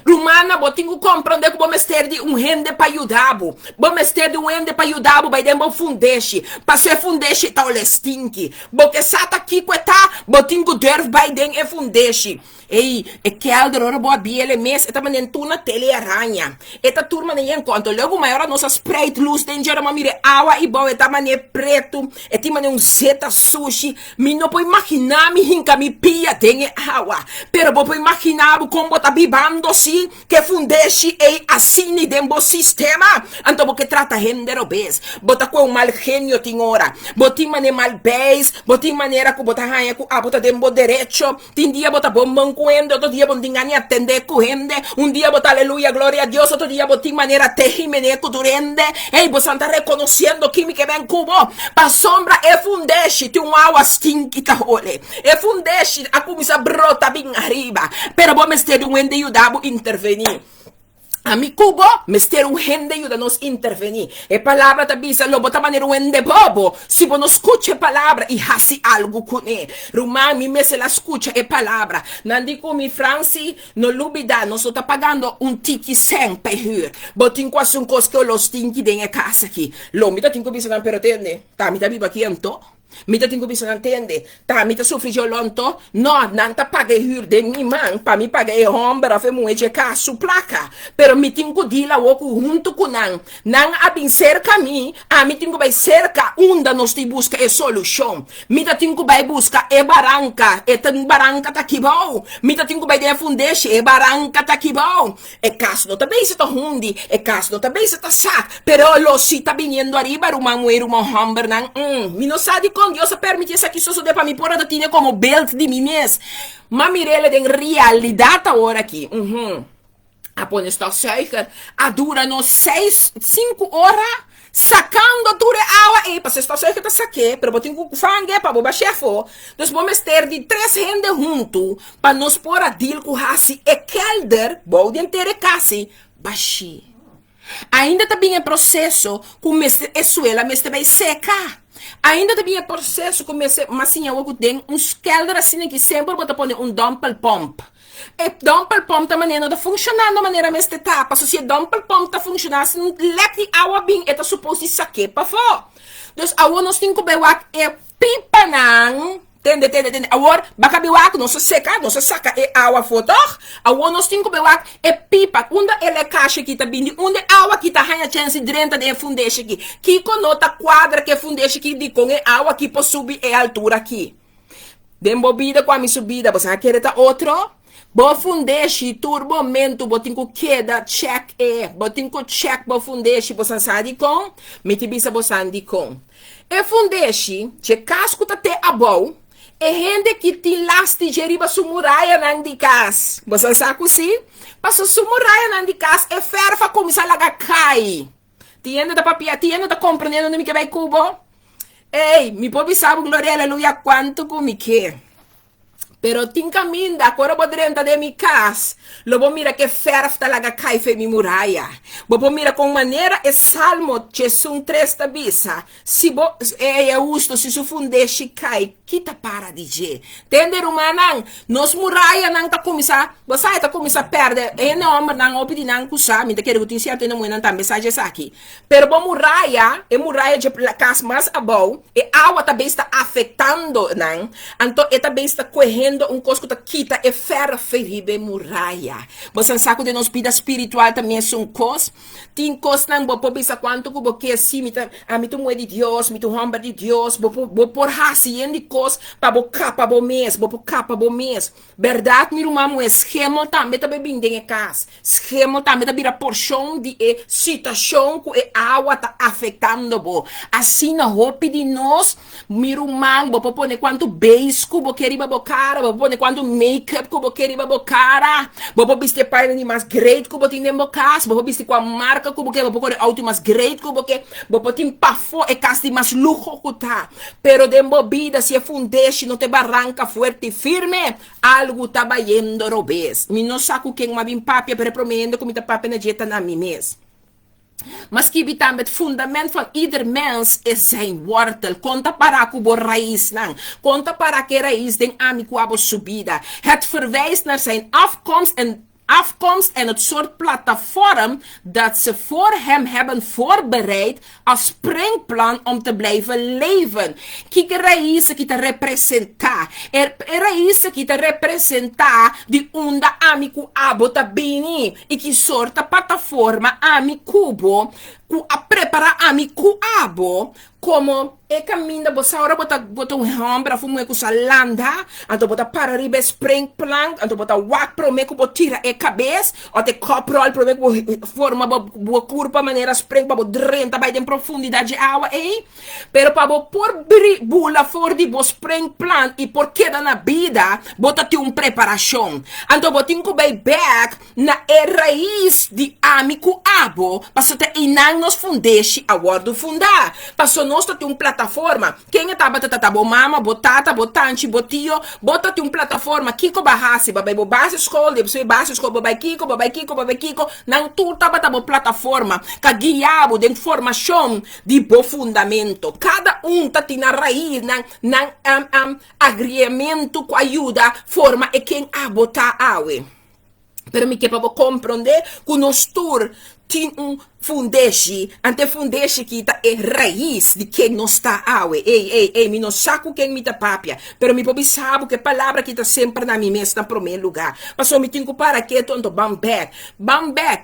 Rumana bo tingu comprande que bo mester di un rende pa ayudabo, bo mester di un rende pa ayudabo bai den bo fundesci, passo e fundesci ta ole stinky, bo que sata aqui queta, botingo derf bij den e fundeixe. Ei, e kelder ora boa biele mes, eta manen tuna tele aranha. Eta turma nem encontro. Logo maior nossa sprite luz den gera mamire awa e boa eta manen preto, eti manen um zeta sushi. Mi no po imaginar mi hinca mi pia den awa. Pero bo po imaginar como bota bibando si que fundeixe ei assini den bo sistema. Anto bo que trata render obes. Bota com mal genio tinhora. Botim manen mal base, botim maneira ku bota ranha ku bota den bo derecho. Tin dia bota bombão cuende, otro dia botin gani atender cuende, un dia bota aleluya, gloria a Dios, otro dia botin manera tejimene durende, ei, vos anda reconociendo que mi que ven cubo, pa sombra e fundeixe, ti un agua stinkita ole, e fundeixe, a comisa brota bem arriba, pero vos mester un ende yudabo intervenir. A mi cubo, mester un gente ayuda nos intervenir. E palabra ta bisa lo bota manera un ende bobo. Si vos no escuche palabra y hasi algo con e. Rumá mi mese la escucha e palabra. Nandico mi Franci, no lubida, no sta pagando un tiki sen per hur. Botin quasi un costo lo stinky den e casa aqui. Lo mi ta tinko bisa nan per atende. Ta mi ta biba kiento. Mita tingo bisa entende, ta mita sofri lonto, no, nanta paga hur de mi man, pa mi paga e hombra fe mueje ka su placa, pero mi tingo dila woku junto com nan abin cerca mi, a mi tingo vai cerca unda nos ti busca e solução, mita tingo vai busca e baranca, e tan baranca ta kibau, mita tingo vai de fundeixe e baranca ta kibau, e caso também se ta hundi, e caso também se ta sac, pero lo si ta viniendo arriba ruma mueru mo homber nan, mi no sa di Dios permite isso aqui só de para mim pôr a tinha como belt de mim mesmo. Mas mirele tem realidade agora aqui. A pôr esta seca, a dura nos 5 horas, sacando a dura água. E para esta seca tá saque, pero botem com fangue para boba chefo. Nós vamos ter de 3 gente junto para nos pôr a deal com hasi e kelder, bom de inteira casi, baixi. Ainda também é processo com essuela, mas também seca. Ainda também é processo como esse massinha o tem uns kelder assim que sempre bota pôr um dumper pump. E dumper pump tá maneira de funcionar da maneira mesmo etapa. Se dumper pump tá funcionando, se não lete água bem, é tá suposto saque para fora. Então, a água nós temos que beber é pipa não. Tende. Agora, bacabiwak, não se seca, não se saca e água fotor. Agora, nós temos que beber e pipa. Onde ele caixa aqui tá vindo, onde água aqui tá ranha chance dentro de fundeixe aqui. Que conota quadra que fundeixe aqui de com e água aqui para subir e altura aqui. Dembobida com a minha subida, você vai querer tá outro? Bo fundeixe, turbomento, botinho queda, check e, botinho check bo fundeixe, você sabe com? Mitibisa você andi com. E fundeixe, che casco tá te abou. E gente que tem lasti geriba sumuraia nan di cas. Você sabe assim? Passa sumuraia nan di cas e ferfa como se laga cai. Tienda da papia, tienda da compreendendo no que vai cubo. Ei, mi pobi sabe, glória, aleluia, quanto comi que. Pero tin caminda, agora vou dentro de minha casa. Lobo mira que ferfta laga caife mi muralha. Bobo mira com maneira e salmo Jesus 3 tabisa. Se bo é justo se su fundeshi cai, kita para DJ. Tender humanang, nos muralha nang ta komisa, você ta komisa perde. E não nang opidi nang kusa, mi te quero que certo não não tá mensagem aqui. Pero bo muralha, e muralha de casa mais abou, e água também está afetando nang. Então e também está correndo um cosco da quita e ferro feribe muralha. Você sabe de nos vida espiritual também é um cos. Tem cos não bo pobisa quanto que bo que assim a mim tu moe de Deus, mi tu homem de Deus, bo por hasi em de cos para bo capa bo mês, bo capa bo mês. Verdade, mi irmão, é esquema também tá bebendo em casa. Esquema também tá vira porção de situação que a água tá afetando bo. Assim na roupa de nós, mi irmão, bo pone quanto beijo bo queria bo cara, bo pone quanto make-up bo queria bo cara. Bo biste pai de mais great bo tem bo casa, bo biste com a marca bo que bo core auto mais great bo que bo tem pafo e casa de mais luxo que tá. Pero de vida se fundeshi não te barranca fuerte e firme, algo tá bayendo robes. Mi não saco quem ma bim papia per promendo como tá papia na dieta na mi mes. Mas que bitam het fundament van ieder mens is zijn wortel. Conta para kubo raiz nang. Conta para que raiz den amigo abo subida. Het verwijst naar zijn afkomst en het soort platform dat ze voor hem hebben voorbereid als springplan om te blijven leven. Kijk, raíz que te representa. Raíz que te representa de onda amigo abo tabini. E que sorta plataforma amigo a preparar amigo abo como e caminha você agora bota ombra fumo com salanda então bota para riba spring plank então bota wak promeco bota tira e cabeça ou te coprol promeco forma boa curva maneira spring para drenta vai em profundidade de água e pero para por bula for de bo spring plant e por queda na vida bota te preparação então bota inco by back na raiz de amigo abo para te inang nos fundeshi a word fundar para nós tem plataforma quem é tata bo mama bo tata bo tanti bo tio bota tem plataforma kiko bahasi babai bo base escola de base escola babai kiko não tu tata bo plataforma ka guiabo de informação de bo fundamento cada tá tem na raiz nan agreemento com ajuda forma e quem abota awe pero me que para compreender que nós tem fundeshi, ante fundeshi que tá é raiz de quem não está awe. Ei, me não saco quem me tá papia, pero me pobi sabe que palavra que tá sempre na minha mesa, na primeiro lugar. Passou me tenho para que tonto bambek,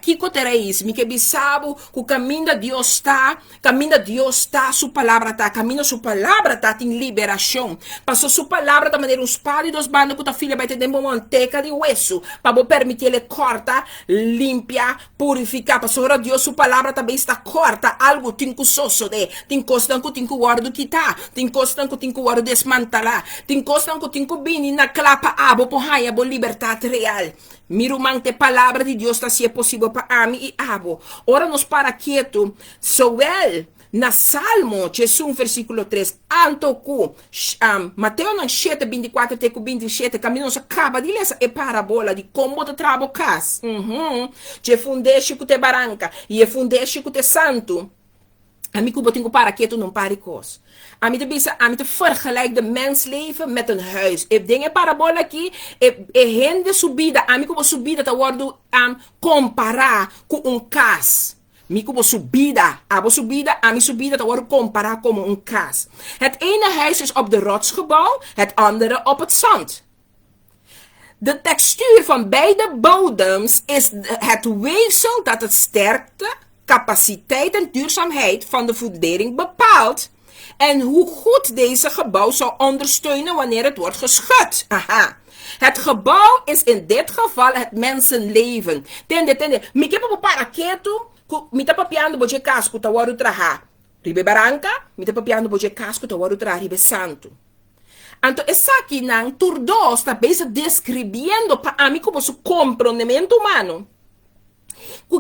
que cote raiz, me que bisabo que o caminho de Deus tá, sua palavra tá, caminho sua palavra tá, tem liberação. Passou sua palavra da maneira os pálidos bando que tua filha vai ter uma manteca de hueso, para permitir ele corta, limpia, purificar. Passou Deus sua palavra também está corta, algo tem que sosso de, tem coisa que tem que guardar quitar, tem coisa que tem que guardar desmantelar, tem coisa que tem que vir na clapa abo por raia por liberdade real. Miro mante palavra de Deus está se é possível para mim e abo. Ora nos para quieto, soel na Salmo, Jesus, versículo 3, antoku, Mateus 7, 24, 27, caminho nos acaba de ler essa parabola de como te trabocas. Je fundeshi que te baranca, e fundeshi que te santo. Amigo, botingo para que tu não pare cos. A mim te vergelijk de mensleven met een huis. Ik dingen parabola aqui, rende subida, amigo, bo subida te worden comparar com cas. Mico bo subida, a mi subida te worden comparar como een kas. Het ene huis is op de rots gebouwd, het andere op het zand. De textuur van beide bodems is het weefsel dat het sterkte, capaciteit en duurzaamheid van de fundering bepaalt. En hoe goed deze gebouw zou ondersteunen wanneer het wordt geschud. Aha. Het gebouw is in dit geval het mensenleven. Tende. Mi que para quieto, mi tá papiando boje casco ta waru traha. Ribe baranca, mi tá papiando boje casco ta waru traha ribe santo. Então, essa aqui não, turdo está bem descrevendo para mim como su compreendimento humano.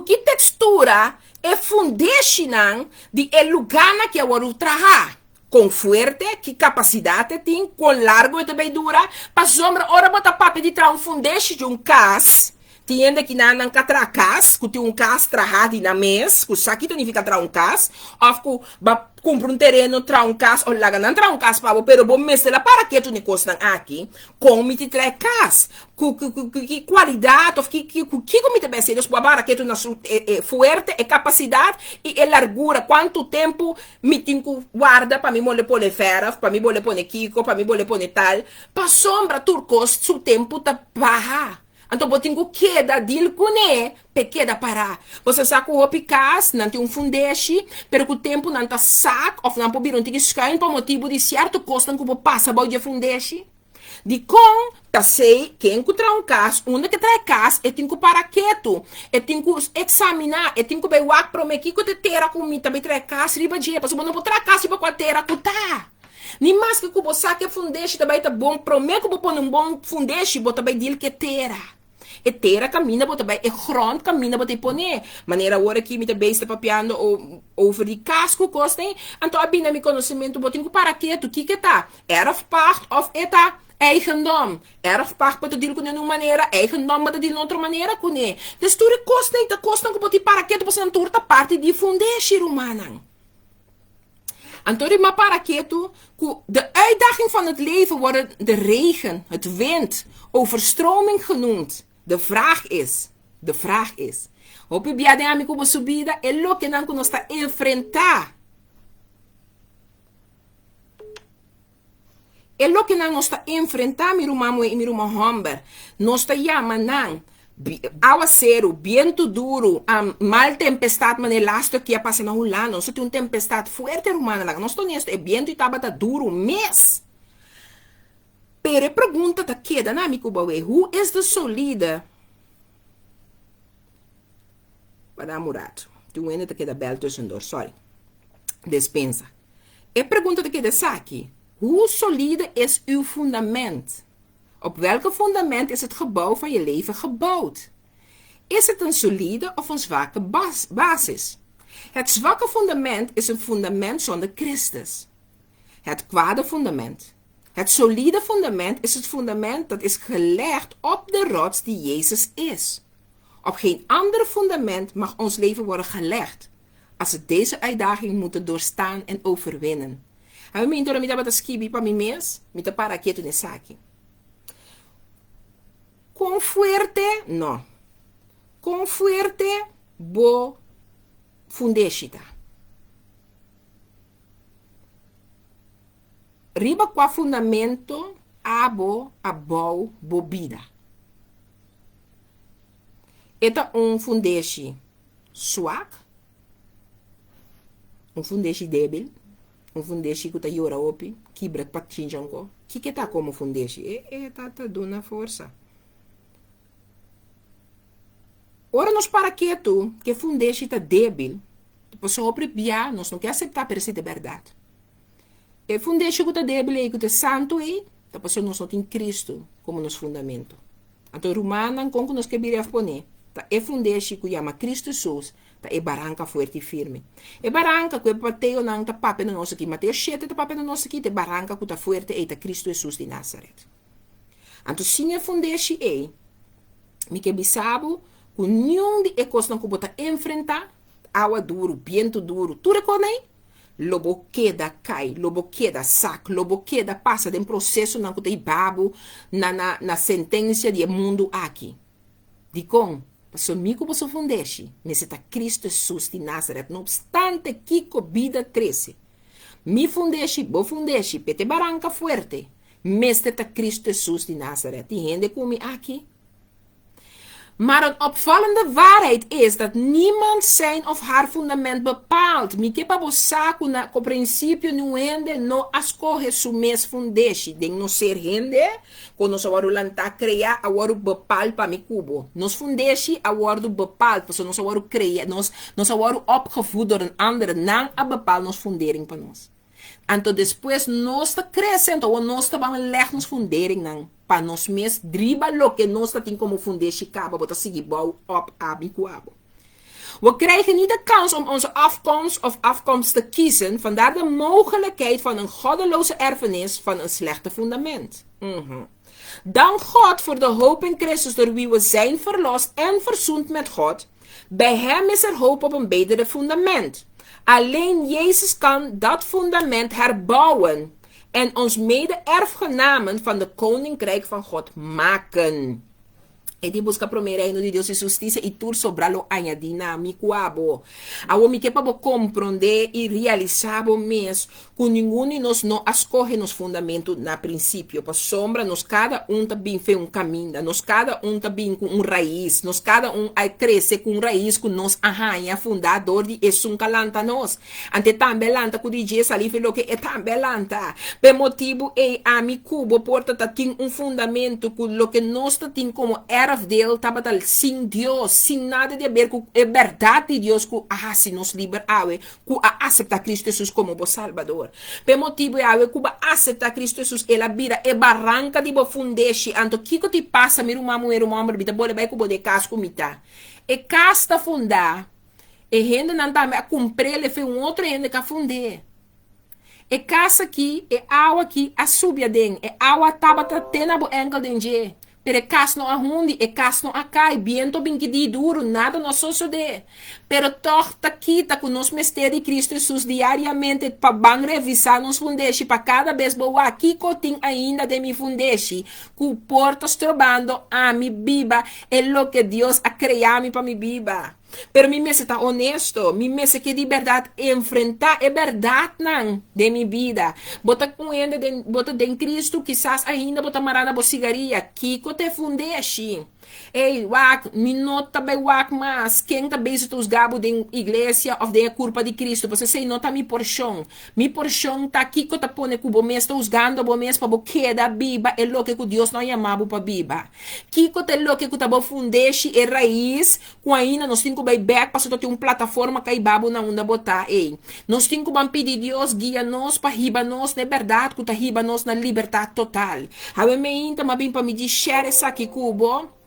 Que textura é fundation de lugar na que waru traha. com fuerte, que capacidade tem, com largo e também dura, para sombra, ora bota papo de tra um fundeixe de um cas, tiende que não catra cas, que tem um cas trahado na mês, que sabe que significa tra um cas, ou que compra um terreno tra um cas, ou lá não tra um cas para pero bom mês lá para que tu ne costam aqui, com me te trai cas, que qualidade, ou que me te bem eles para que tu na fuerte, e capacidade e largura, quanto tempo me tem que guarda para mim mole pone ferro, para mim mole pone kiko, para mim mole pone tal, para sombra turcos, su tempo tá barra. Então, você tem que queda dele com ele, pequena parar. Você sabe que o picas não tem um fundeixe, pero que o tempo não está saco, ou não pode vir um tique escain, por motivo de certo custo que você passa a de fundeixe. De com, tá sei, quem que traz um caso, onde que traz caso, e tem que parar quieto, e tem que examinar, e tem que ver o que promete que te terá comigo, também traz caso, riba de você não pode trazer caso, riba com a terra que tá. Nem mais que você sabe que fundeixe também tá bom, promete que você põe um bom fundeixe, você também diz que terá. E terra caminha, bota bem, e grond caminha, bota pone. Maneira agora que me também está papiando over de casco, costem. Então, abin na meu conhecimento, bota para que tu que tá? Erfpacht of eta eigendom. Erfpacht bota dir com uma maneira, eigendom bota dir outra maneira com ne. Dus tu costem, tá costem que bota para que tu possa turta parte de fundeixe romana. Então, maar para que tu, de uitdaging van het leven worden de regen, het wind, overstroming genoemd. De vraag is, op je biade amigo bo subida, é lo que não nos está enfrentar. É lo que não nos está enfrentar, mi rumamo e mi rumamo homber. Nos está llamando, aguacero, viento duro, mal tempestade, mas elástico que ia passar na rua, não se tem uma tempestade forte, rumana, lá, nós estamos é viento e tabata duro, mês. Pero pergunta ta queda na amigo bawe, who is the solida? Para Murat. Tu ainda ta queda bel tussendoor, sorry. Dispensa. E pergunta ta queda saki, hoe solide is uw fundament? Op welke fundament is het gebouw van je leven gebouwd? Is het een solide of een zwakke basis? Het zwakke fundament is een fundament zonder Christus. Het kwade fundament. Het solide fundament is het fundament dat is gelegd op de rots die Jezus is. Op geen ander fundament mag ons leven worden gelegd, als we deze uitdaging moeten doorstaan en overwinnen. En we meen dat we skibi pa mi mes, met de paraketo ne saki. Con fuerte, no. Con fuerte, bo fundeshita. Riba qua fundamento, abo, abou, bobida. Eta fundeshi swak, fundeshi débil, fundeshi que tá yora opi, quebra patinjango, que tá como fundeshi? Tá dando força. Ora nos para que fundeshi tá débil, depois só opribia, nós não quer aceitar para ser de verdade. E fundeshi que tá débil e que tá santo e depois nós não tem Cristo como nos fundamento. Então romana com que nós queríamos poner. Tá e fundeshi que chama Cristo Jesus, tá e barranca forte e firme. E barranca que Mateus não tá papo no nosso aqui, Mateus 7 tá papo no nosso aqui, te barranca que tá forte e tá Cristo Jesus de Nazareth. Então sim é fundeshi e me que bisabo com nenhum de ecos não que bota enfrentar água duro, viento duro, tu reconhece? Lobo queda cai, lobo queda sac, lobo queda passa de um processo não que tem babo na sentença de mundo aqui. De com passou mico você fundeshi, mas está Cristo Jesus de Nazareth, não obstante que vida cresce. Mi fundeshi, bo fundeshi, pete barranca fuerte, mas está Cristo Jesus de Nazareth. Die hende kom je aqui. Maar een opvallende waarheid is dat niemand zijn of haar fundament bepaalt. Mi que para saco na o princípio no ende no ascorre su mes fundeshi, den no ser hende, quando nós agora lanta criar agora bepal para mi cubo. Nos fundeshi agora bepal, porque nós agora criar, nós agora opgevoed door een andere, não a bepal nos fundering para nós. Então depois nós está crescendo ou nós está vamos ler nos fundering não. Para nós mesmos, driba lo que nós temos como fundeshi cabo, bota seguir bom op abicuabo. We krijgen niet de kans om onze afkomst of afkomst te kiezen. Vandaar de mogelijkheid van een goddeloze erfenis van een slechte fundament. Dank God voor de hoop in Christus door wie we zijn verlost en verzoend met God. Bij hem is er hoop op een betere fundament. Alleen Jezus kan dat fundament herbouwen en ons mede-erfgenamen van de koninkrijk van God maken. E di busca pro reino di Deus e justiça e tur sobralo añadina mi cuabo. Awo mi que para compreender e realizar o mês com nenhum de nós não escolhe nos fundamentos na princípio. Para sombra, nós cada também fez caminho, nós cada também com raiz, nós cada a crescer com raiz que nós arranha fundador de isso calanta nós. Ante também lanta que diz ali fez o que é também lanta. Por motivo a mi cubo porta tem fundamento que lo que nós tem como erfdeel tabatal sin Dios, sin nada de ver com a verdade de Deus que se nos liberawe, que aceita Cristo Jesus como o Salvador. Por motivo que aceita Cristo Jesus ela vira e barranca de fundeshi, anto kiko te passa meu mamãe bita bole vai com de casco mita. E casta fundar, e rende não tá a cumprir ele foi outro rende que funde. E casa aqui, e água aqui, a subia den, e água tabata tena bo enkel denje. Pero cas não ahundi, e cas não acai, viento bem que di duro, nada não sucede. Pero torta quita com nos mistério de Cristo Jesus diariamente para bang revisar nos fundeshi, para cada vez boa aqui cotim ainda de mi fundeshi, com portas trobando a mi biba, é lo que Deus a criar mi para mi biba. Pero mi mese está honesto, mi mese que de verdade enfrentar é verdade não de mi vida. Bota com ele, bota de Cristo, quizás ainda bota marana bo cigaria, kiko te fundeshi. Ei, wak, mi nota bei wak mas, quem tá bem os gabo de igreja of de culpa de Cristo, você sei nota mi porção tá aqui que tá pone cubo mes tá usando bo mes pa bo queda biba, é lo que Deus não chamava pa biba. Kiko te lo que tá bo fundeshi e raiz, com ainda nós tem que vai back para ter uma plataforma que babo na onda botar, ei. Nós tem que pedir Deus guia nós para riba nós na verdade, que tá riba nós na liberdade total. Habe me inta ma bem para me share essa aqui cubo.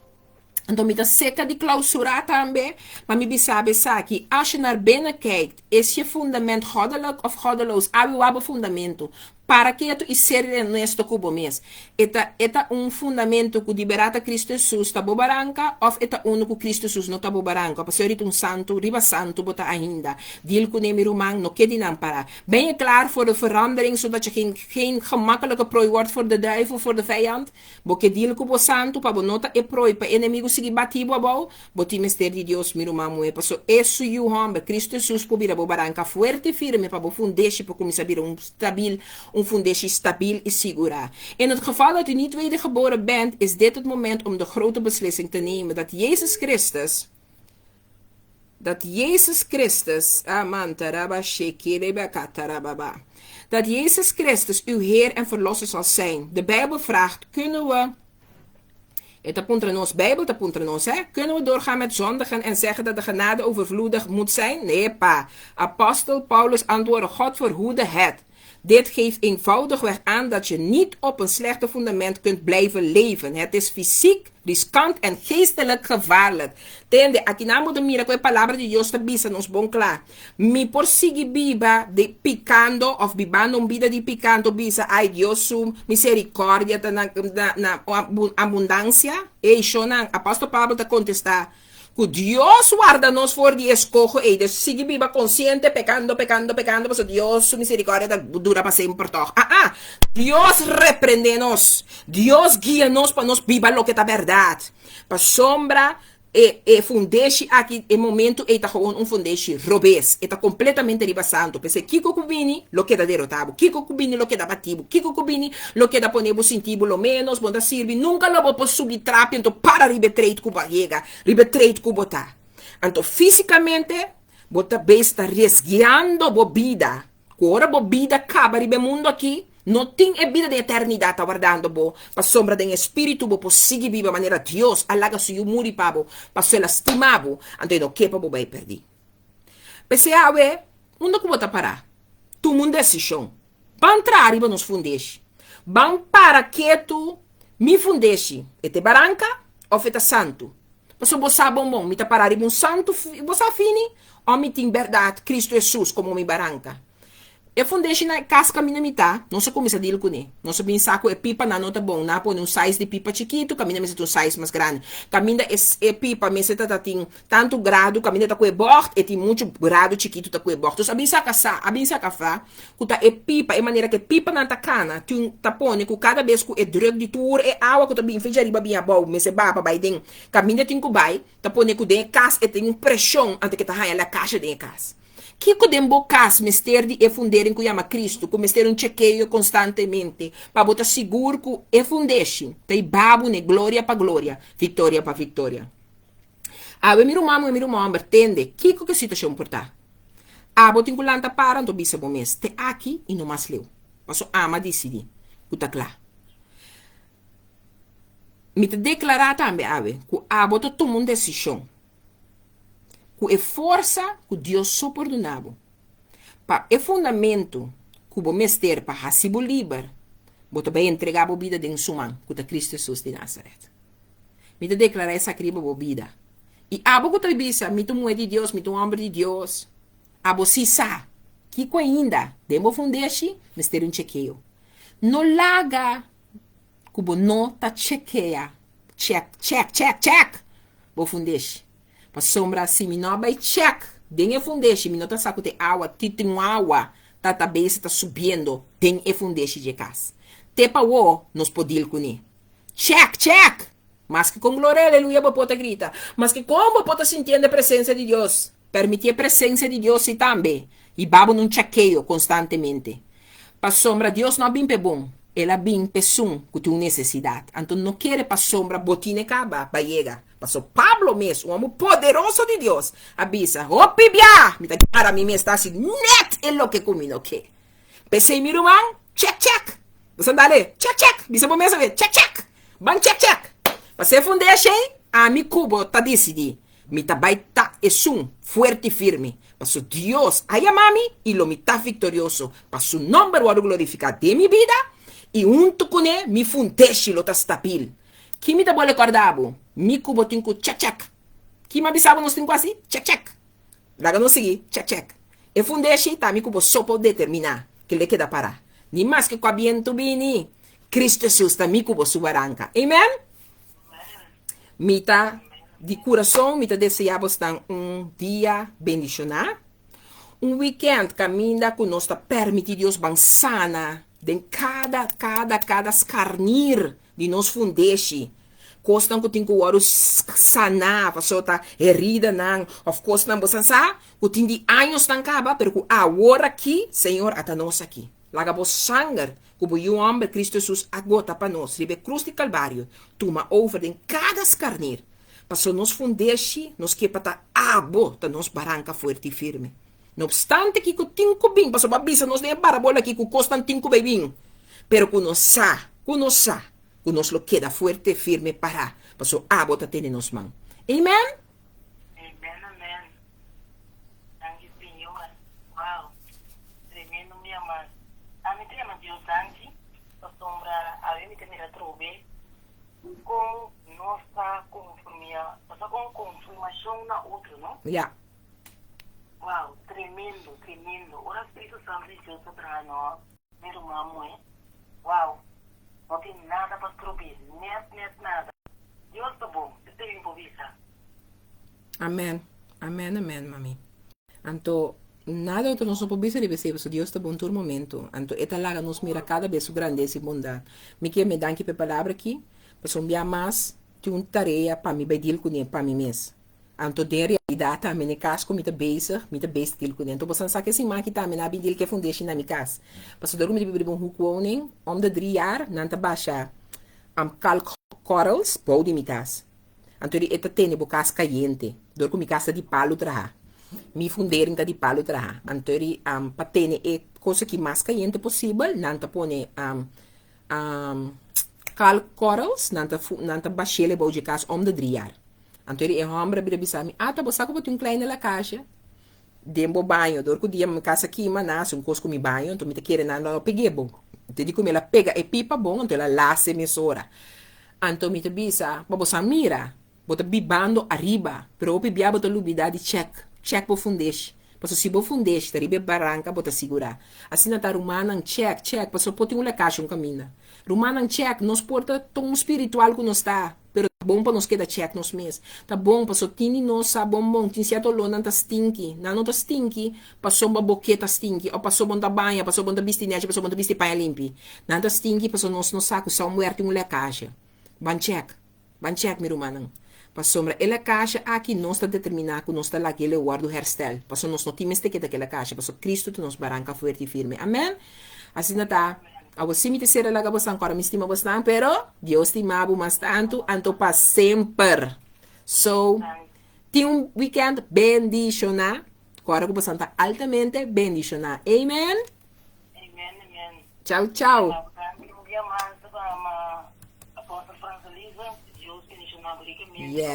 Então, me dá seca de clausurar também, mas me sabe que als je naar binnen kijkt, is je fundament goddelijk of goddeloos? Abe fundamento. Para que tu ser honesto com mes? Eta fundamento que liberata Cristo Jesus tá bobaranca, ou eta que Cristo Jesus não tá bobaranca? Para ser santo, riba santo bota ainda. Deel com nemi romang, no que dinam para. Ben je klaar voor de verandering, zodat je geen gemakkelijke prooi wordt voor de duivel, voor de vijand? Porque deel com santo, para bonota e prooi, para inimigo sigi batibo abau, boti mistério de Deus, mi romang moe. Paso eso you hombre, Cristo Jesus po bira bobaranca, fuerte e firme, para bo fundeshi, para começar a vir stabil, fundatie stabiel is segura. In het geval dat u niet wedergeboren bent, is dit het moment om de grote beslissing te nemen dat Jezus Christus uw Heer en Verlosser zal zijn. De Bijbel vraagt, kunnen we kunnen we doorgaan met zondigen en zeggen dat de genade overvloedig moet zijn? Nee, pa. Apostel Paulus antwoordde, God verhoede het. Dit geeft eenvoudigweg aan dat je niet op een slechte fundament kunt blijven leven. Het is fysiek, riskant en geestelijk gevaarlijk. Tende, aqui na muda mira com a palavra de Deus tabisa nos bom clar. Mi por sigi biba de picando of bibando um vida de picando bisa ai Deus su misericórdia na abundância. E shona apóstolo Pablo te contestar. Que Dios guarda-nos for de escojo e de seguir viva consciente, pecando, porque Dios su misericordia dura para sempre toch. Dios reprende-nos, Dios guia-nos para nos viva lo que está verdade. Para sombra, fundeshi aqui, em momento, está gewoon fundeshi robês, está completamente ribassando. Porque Kiko Kubini, lo que dá derrotado, Kiko Kubini, lo que dá batido, Kiko Kubini, lo que dá ponebo sentido, lo menos, bom da sirvi, nunca lo vou subir trapo, então para ribetreit com barriga, ribetreit com botar. Então, fisicamente, bota bem está resguiando a vida. Agora, a vida acaba ribe mundo aqui. Não tem vida de eternidade aguardando bo, para sombra do espírito bo seguir viva maneira Deus alaga se eu muri pabo, para se lastimar bo, então não que pabo vai perder. Pense awe, onde que bota parar? Tu mundo decisão. Ban entrar riba nos fundeshi. Ban para que tu me fundeshi, ete baranca ou feta santo. Passo você bom, me tá parar um santo, você fini, homem tem verdade, Cristo Jesus como me baranca. Eu fundei na casca minha mitad, não sei como se diz com ele. Não sei pensar que é pipa na nota bom, na põe um size de pipa chiquito, caminha me um size mais grande. Caminha é pipa, me se tá tem tanto grado, caminha tá com o bord, e tem muito grado chiquito tá com o bord. Então, abin saca fa, que tá é pipa, é maneira que pipa na cana, tu tá põe que cada vez que é drug de tour, é água que tá bem feita riba bem a bom, me se baba vai dentro. Caminha tem que vai, tá põe que de casa e tem pressão antes que tá raia a caixa de casa. Kiko dembocas mister de efunderem que chama Cristo, que mister um chequeio constantemente, para botar seguro que efundeixe, tem babo ne glória para glória, vitória para vitória. Ah, eu miro mamo, vertende, Kiko que situação portar. Ah, botin kulanta para, então bisa bom mês, te aqui e não mais leu. Passo ama decidi, puta claro. Me te declarar também, que a bota tomar uma decisão. Que é força que Deus suportunava. Para é fundamento que o mestre para receber livre, bota bem entregar a vida de sua que é Cristo Jesus de Nazaré. Me te declarar essa criba a vida. E a boca te bisa, me tu mulher de Deus, me tu homem de Deus. A você sabe que ainda demo fundeshi, mestre um chequeio. No laga que o não tá chequeia. Check. Bo fundeshi. Para sombra assim, me não vai check. Den e fundeshi, me não tá saco de água, titim água, tá cabeça tá subindo, den e fundeshi de casa. Tepa o, nos podil com ele. Check. Mas que com glória, aleluia, bopota grita. Mas que como bopota sentindo a presença de Deus? Permitir a presença de Deus e também. E babo não chequeio constantemente. Para sombra, Deus não é bem bom. Ela bem pesum que tem necessidade. Então não quer para sombra botine caba, para chegar. Passou Pablo mesmo, um homem poderoso de Deus. Avisa, Pibia! Me para mim mesmo, está assim, net é o que comigo quer. Pensei, meu irmão, check. Você anda ali, check. Bisa bom mesmo, check. Bang, check. Passei fundeixe, a mi cubo, tá decidido. Me tá vai tá esum, forte e firme. Passou Deus, aí a mami, e lo me tá vitorioso. Passou o nome do glorificar de minha vida. E junto com ele, me fundeixe, lo tá stabil. Que me tá bom recordado? Mi cubo tinco check. Que me avisava nos tinco assim? Check. Laga não segui, check. E fundeixe, tá, mi cubo só pode determinar que ele queda parar. Ni mais que com a viento bini. Cristo Jesus tá mi cubo subaranca. Amen? Mita de coração, mita desejamos dia bendicionar. Weekend caminha com nós tá permitir Deus bansana de cada escarnir de nos fundeixe. Costam que tem que o sanar, passou tá herida não, of course não você sabe, que tem de anos não acaba, pero agora aqui, Senhor, até nós aqui. Laga bo sangue, que o homem Cristo Jesus agota para nós, ribe cruz de Calvário, toma over em cada escarnir. Passou nos fundeixe, nos que para abo, tá nos baranca forte e firme. Não obstante que o tinco bem, passou babisa nos nem barabola aqui que costam tinco bem, pero que nos lo queda fuerte, firme, para. Passou abo tá tendo nos mãos. Amen? Amen. Thank you, Senhor. Wow. Tremendo, minha mãe. A mim tem Deus antes, a sombra, a mim tem a trobe, com nossa confirmação na outra, não? Yeah. Wow, tremendo. Ora, Espírito Santo de Deus para nós, meu irmão, wow. Não tem nada para trober, net, nada. Deus tá bom, você tem improvisar. Amém, mami. Anto, nada outro não pode ser recebeu, Deus está bom todo momento. Anto, eta laga nos mira cada vez o grandeza e bondade. Me quer me dar que palavra aqui, para sombrar mais, tem uma tarefa para me pedir com ele, para mim mesmo. Anto, de realidade, a minha casa, como me beijo dele com ele. Então, você sabe que assim, mas que tá, me na bidil que fundeixe na minha casa. Para dormir de beber um hukuoning, de 3 jaar, nanta baixa, calc corals, bom de minha casa. Anto, ele tem bo casa caliente, dormir minha casa de palo traha. Mi fundering ta di palo traha. Anto, ele patene é coisa que mais caliente possível, nanta pone calc corals, nanta baixele bom de casa, de 3 jaar. Então ele é homem para bisami. Tá você que botou um klein na caixa. Dembo banho, dorco dia minha casa aqui, manas, cosco mi banho, então me te querendo não peguei bom. Então digo ela pega e pipa bom, então ela lasse mesora. Então me te bisa, para você mira, bota bibando arriba, pero opi bia bota lubida de check po fundesh. Paso si bo fundesh, taribe barranca bota segurar. Assim na tá rumanang check, paso poti um lecaixa camina. Rumanang check, nos porta tão espiritual que nos tá, pero tá bom para nos queda check nos mês. Tá bom, paso tini nos sa bom, tin certo lona tá stinky, não tá stinky, paso uma boqueta stinky, ou paso bom da banha, paso bom da bistinete, paso bom da bisti paia limpi. Não tá stinky, paso nos saco sa muerte um lecaixa. Ban check mi rumanang. Para sombra, ela caixa aqui não está determinado que não está lá aquele guardo herstel. Para nós não temos que aquela caixa. Para Cristo nos barranca forte e firme. Amém? Assim não está. A você me terceira lá que você agora me estima bastante, pero Deus te ama bastante, anto para sempre. So, tem weekend bendicionar. Agora que você está altamente bendicionar. Amen? Amen, amen. Tchau, tchau. Um dia mais, apóstolo França Lisa, Deus que nos chama, Yeah.